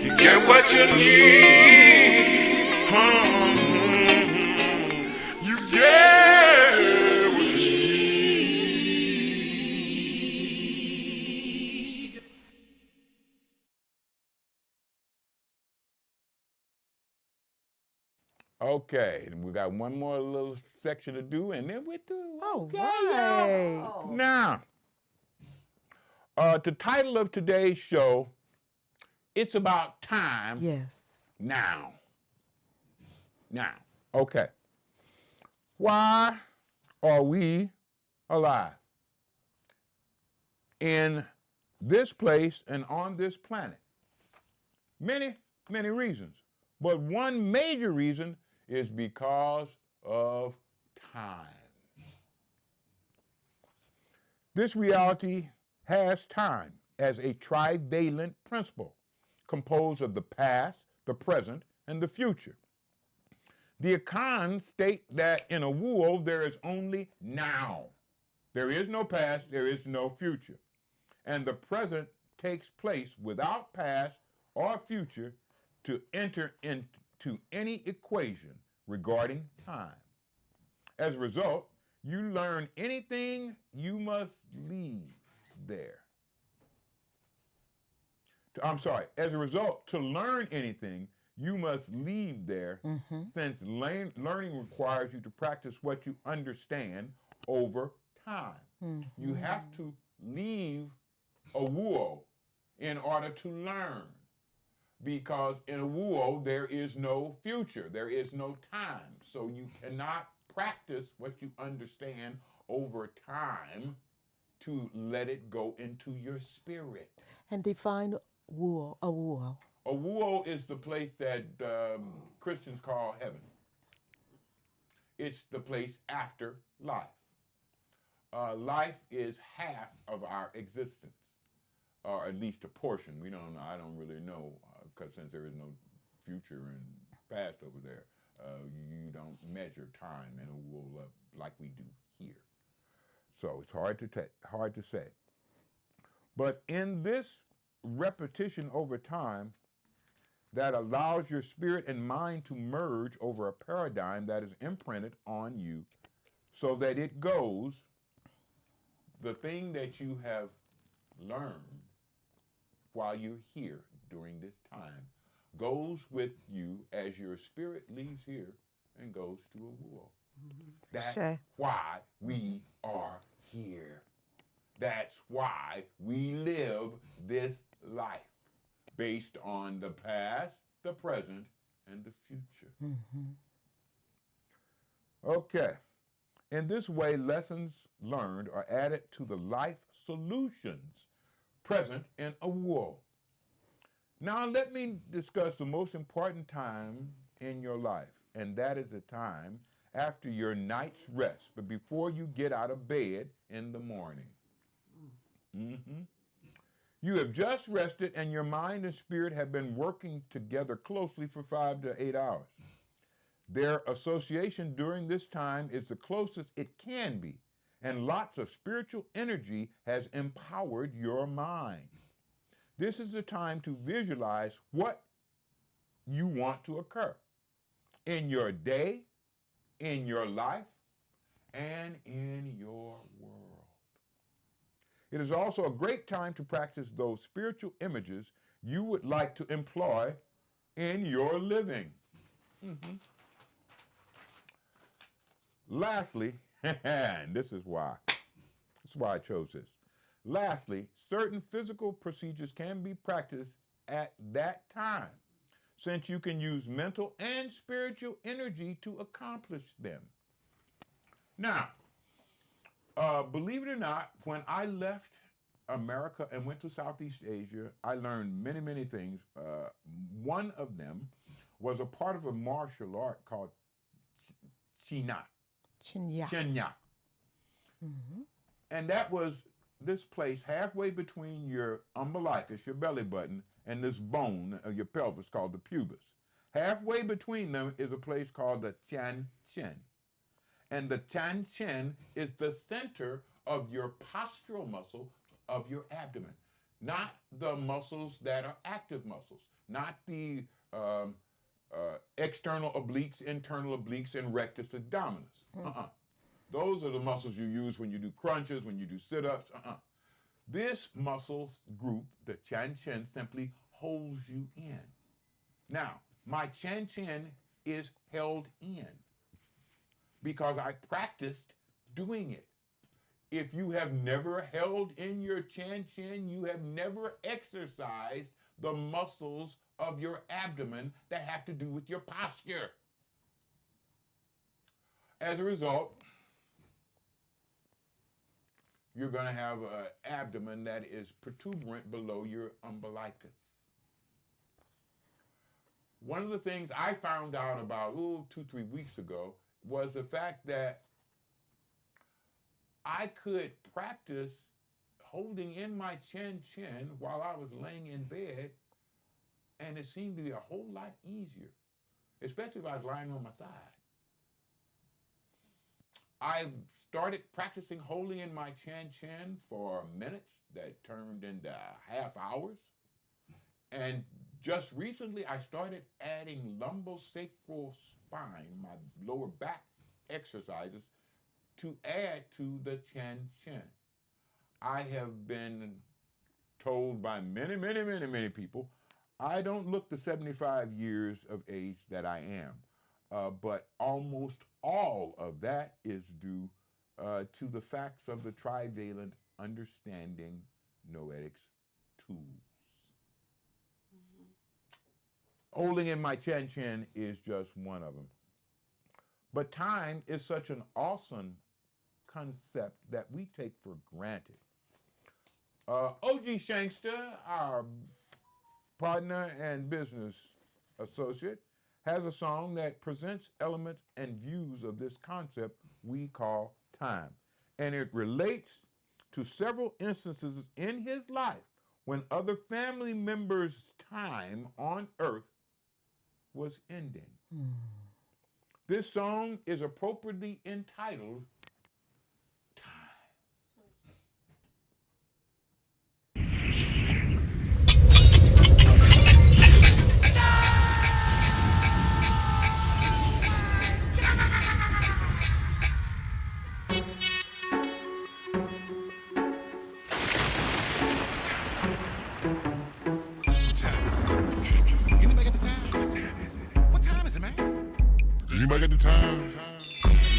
[SPEAKER 6] You get what you need. You get what you need.
[SPEAKER 2] Okay, and we got one more little section to do, and then we're through.
[SPEAKER 3] All
[SPEAKER 2] Okay,
[SPEAKER 3] right.
[SPEAKER 2] y'all. Now, the title of today's show, it's about time.
[SPEAKER 3] Yes.
[SPEAKER 2] Now. Okay. Why are we alive? In this place and on this planet? Many, many reasons. But one major reason is because of time. This reality has time as a trivalent principle composed of the past, the present, and the future. The econs state that in a world there is only now. There is no past, there is no future. And the present takes place without past or future to enter into any equation regarding time. As a result, you learn anything, you must leave there. As a result, to learn anything, you must leave there, since learning requires you to practice what you understand over time. You have to leave a world in order to learn. because in a wuo there is no future, there is no time. So you cannot practice what you understand over time to let it go into your spirit.
[SPEAKER 3] And define wuo, a wuo.
[SPEAKER 2] A wuo is the place that Christians call heaven. It's the place after life. Life is half of our existence, or at least a portion. We don't know. I don't really know, because since there is no future and past over there, you don't measure time in a wuo like we do here. So it's hard to say. But in this repetition over time that allows your spirit and mind to merge over a paradigm that is imprinted on you, so that it goes, the thing that you have learned while you're here during this time goes with you as your spirit leaves here and goes to a wuo. That's why we are here. That's why we live this life, based on the past, the present, and the future. Okay. In this way, lessons learned are added to the life solutions present in a wuo. Now let me discuss the most important time in your life, and that is the time after your night's rest, but before you get out of bed in the morning. You have just rested, and your mind and spirit have been working together closely for 5 to 8 hours. Their association during this time is the closest it can be, and lots of spiritual energy has empowered your mind. This is the time to visualize what you want to occur in your day, in your life, and in your world. It is also a great time to practice those spiritual images you would like to employ in your living. Lastly, and this is why I chose this. Lastly, certain physical procedures can be practiced at that time, since you can use mental and spiritual energy to accomplish them. Now, believe it or not, when I left America and went to Southeast Asia, I learned many, many things. One of them was a part of a martial art called Chinya. And that was this place halfway between your umbilicus, your belly button, and this bone of your pelvis called the pubis. Halfway between them is a place called the Tian Chen. And the Tian Chen is the center of your postural muscle of your abdomen, not the muscles that are active muscles, not the external obliques, internal obliques, and rectus abdominis. Those are the muscles you use when you do crunches, when you do sit-ups. This muscles group, the Tian Chen, simply holds you in. Now, my Tian Chen is held in because I practiced doing it. If you have never held in your Tian Chen, you have never exercised the muscles of your abdomen that have to do with your posture. As a result, you're going to have an abdomen that is protuberant below your umbilicus. One of the things I found out about 2-3 weeks ago was the fact that I could practice holding in my Tian Chen while I was laying in bed, and it seemed to be a whole lot easier, especially if I was lying on my side. I started practicing holding in my Tian Chen for minutes that turned into half hours. And just recently, I started adding lumbosacral spine, my lower back exercises, to add to the Tian Chen. I have been told by many, many, many, many people, I don't look the 75 years of age that I am. But almost all of that is due to the facts of the trivalent understanding noetics tools. holding in my chin is just one of them. But time is such an awesome concept that we take for granted. OG Shankster, our partner and business associate, has a song that presents elements and views of this concept we call time. And it relates to several instances in his life when other family members' time on earth was ending. This song is appropriately entitled
[SPEAKER 6] Anybody got the time?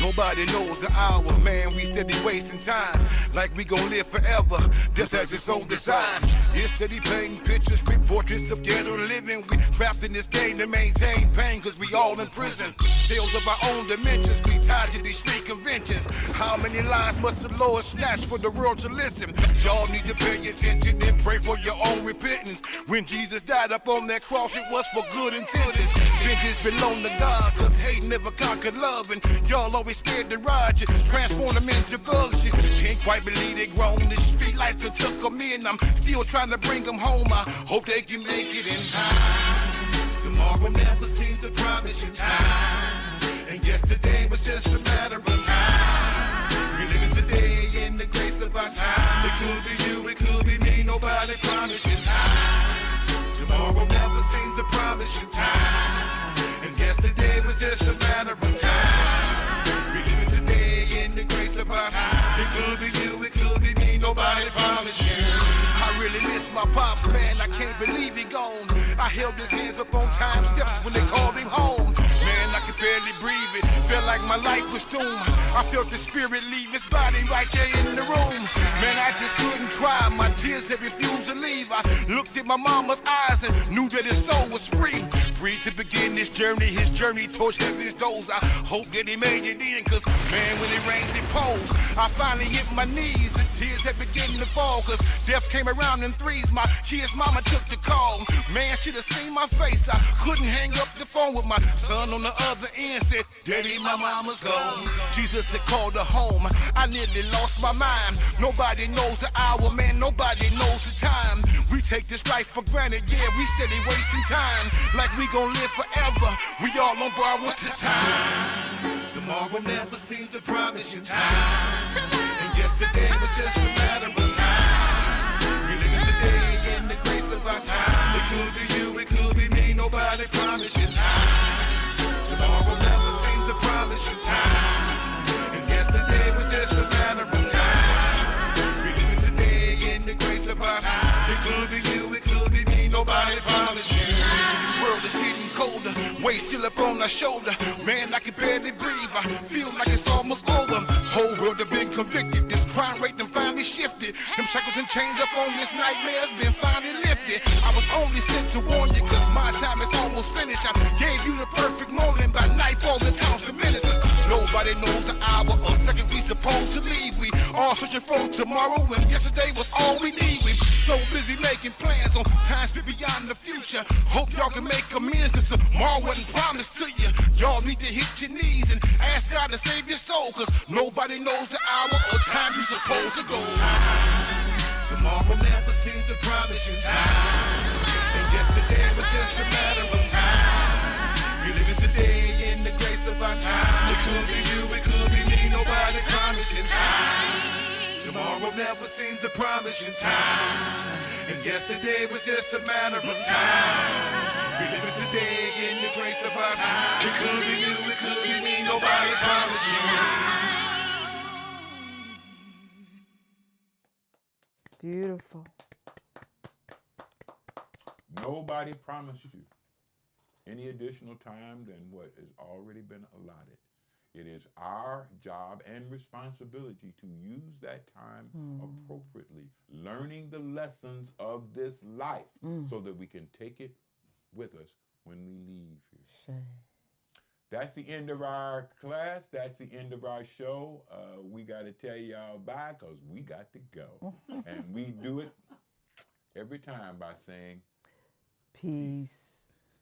[SPEAKER 6] Nobody knows the hour, man, we steady wasting time. Like we gon' live forever, death has its own design. It's steady painting pictures with portraits of ghetto living. We trapped in this game to maintain pain, cause we all in prison. Tales of our own dimensions, we tied to these street conventions. How many lives must the Lord snatch for the world to listen? Y'all need to pay attention and pray for your own repentance. When Jesus died up on that cross, it was for good intentions. Vengeance belong to God, cause hate never conquered love. And y'all always scared to ride you, transform them into thugs. You can't quite believe they grown. This street life that took them in. I'm still trying to bring them home. I hope they can make it in time. Tomorrow never seems to promise you time. And yesterday was just a matter of time. We living today in the grace of our time. It could be you, it could be me. Nobody promised you time. Tomorrow never seems to promise you time. And yesterday was just a matter of time. We living today in the grace of our time. It could be you, it could be me. Nobody promised you. I really miss my pops, man. I can't believe he gone. I held his hands up on time steps when they called him home. Man, I could barely breathe it. Felt like my life was doomed. I felt the spirit leave his body right there in the room. Man, I just couldn't cry. My tears had refused to leave. I looked at my mama's eyes and knew that his soul was free. Free to begin this journey, his journey towards heaven's doors. I hope that he made it in, cause man, when it rains, it pours. I finally hit my knees. The tears had begun to fall, cause death came around in threes. My kid's mama took the call. Man, should have seen my face. I couldn't hang up the phone with my son on the other end. Said, Daddy, my mama's gone. Jesus had called her home. I nearly lost my mind. Nobody knows the hour, man. Nobody knows the time. We take this life for granted. Yeah, we steady wasting time. Like we gon' live forever. We all on borrowed time. Tomorrow never seems to promise you time. And yesterday was just a matter of time. We living today in the grace of our time. It could be you, it could be me. Nobody promised you time. Tomorrow never seems to promise you time. And yesterday was just a matter of time. We living today in the grace of our time. It could be you, it could be me. Nobody promised you. This world is getting colder. Weight still up on our shoulder. Man, I can barely breathe. I feel like it's almost over. Whole world have been convicted. This crime rate done finally shifted. Them shackles and chains up on this nightmare's been finally lifted. I was only sent to warn you, cause my time is almost finished. I gave you the perfect morning. By nightfall it counts to minutes. Cause nobody knows the hour or second we supposed to leave. We all searching for tomorrow when yesterday was all we need. We so busy making plans on time spent beyond the future. Hope y'all can make amends, cause tomorrow wasn't promised to you. Y'all need to hit your knees and ask God to save your soul, cause nobody knows the hour or time you're supposed to go. Tomorrow never seems to promise you time. And yesterday was just a matter of time. We living today in the grace of our time. It could be you, it could be me. Nobody promised you time. Tomorrow never seems to promise you time. And yesterday was just a matter of time. We living today in the grace of our time. It could be you, it could be me. Nobody promised you time.
[SPEAKER 3] Beautiful.
[SPEAKER 2] Nobody promised you any additional time than what has already been allotted. It is our job and responsibility to use that time appropriately, learning the lessons of this life so that we can take it with us when we leave here.
[SPEAKER 3] Shame.
[SPEAKER 2] That's the end of our class. That's the end of our show. We got to tell y'all bye because we got to go. And we do it every time by saying
[SPEAKER 3] Peace.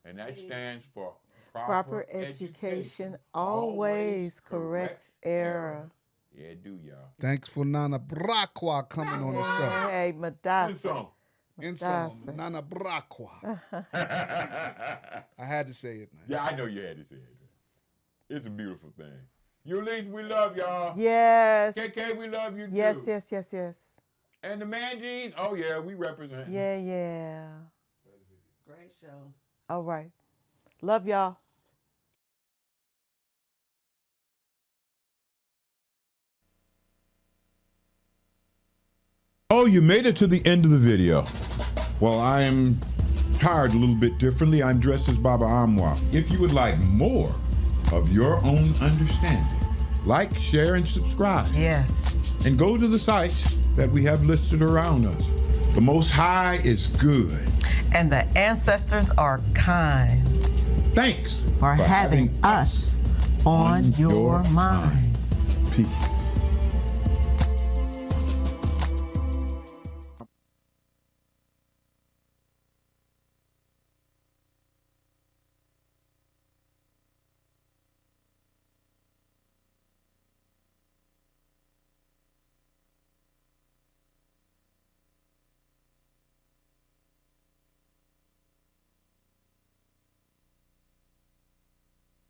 [SPEAKER 2] And that stands for
[SPEAKER 3] Proper education always corrects error.
[SPEAKER 2] Yeah, do y'all.
[SPEAKER 5] Thanks for Nana Brakwa coming on the show.
[SPEAKER 3] Hey, Madassa.
[SPEAKER 5] In song, Nana Brakwa. I had to say it, man.
[SPEAKER 2] Yeah, I know you had to say it. It's a beautiful thing. Ulysses, we love y'all.
[SPEAKER 3] Yes.
[SPEAKER 2] KK, we love you too.
[SPEAKER 3] Yes.
[SPEAKER 2] And the Manjees, oh yeah, we represent.
[SPEAKER 3] Yeah.
[SPEAKER 4] Great show.
[SPEAKER 3] All right. Love y'all.
[SPEAKER 2] Oh, you made it to the end of the video. Well, I am tired a little bit differently. I'm dressed as Baba Amwa. If you would like more of your own understanding, like, share, and subscribe.
[SPEAKER 3] Yes.
[SPEAKER 2] And go to the sites that we have listed around us. The Most High is good.
[SPEAKER 1] And the ancestors are kind.
[SPEAKER 2] Thanks
[SPEAKER 1] for having us on your minds.
[SPEAKER 2] Peace.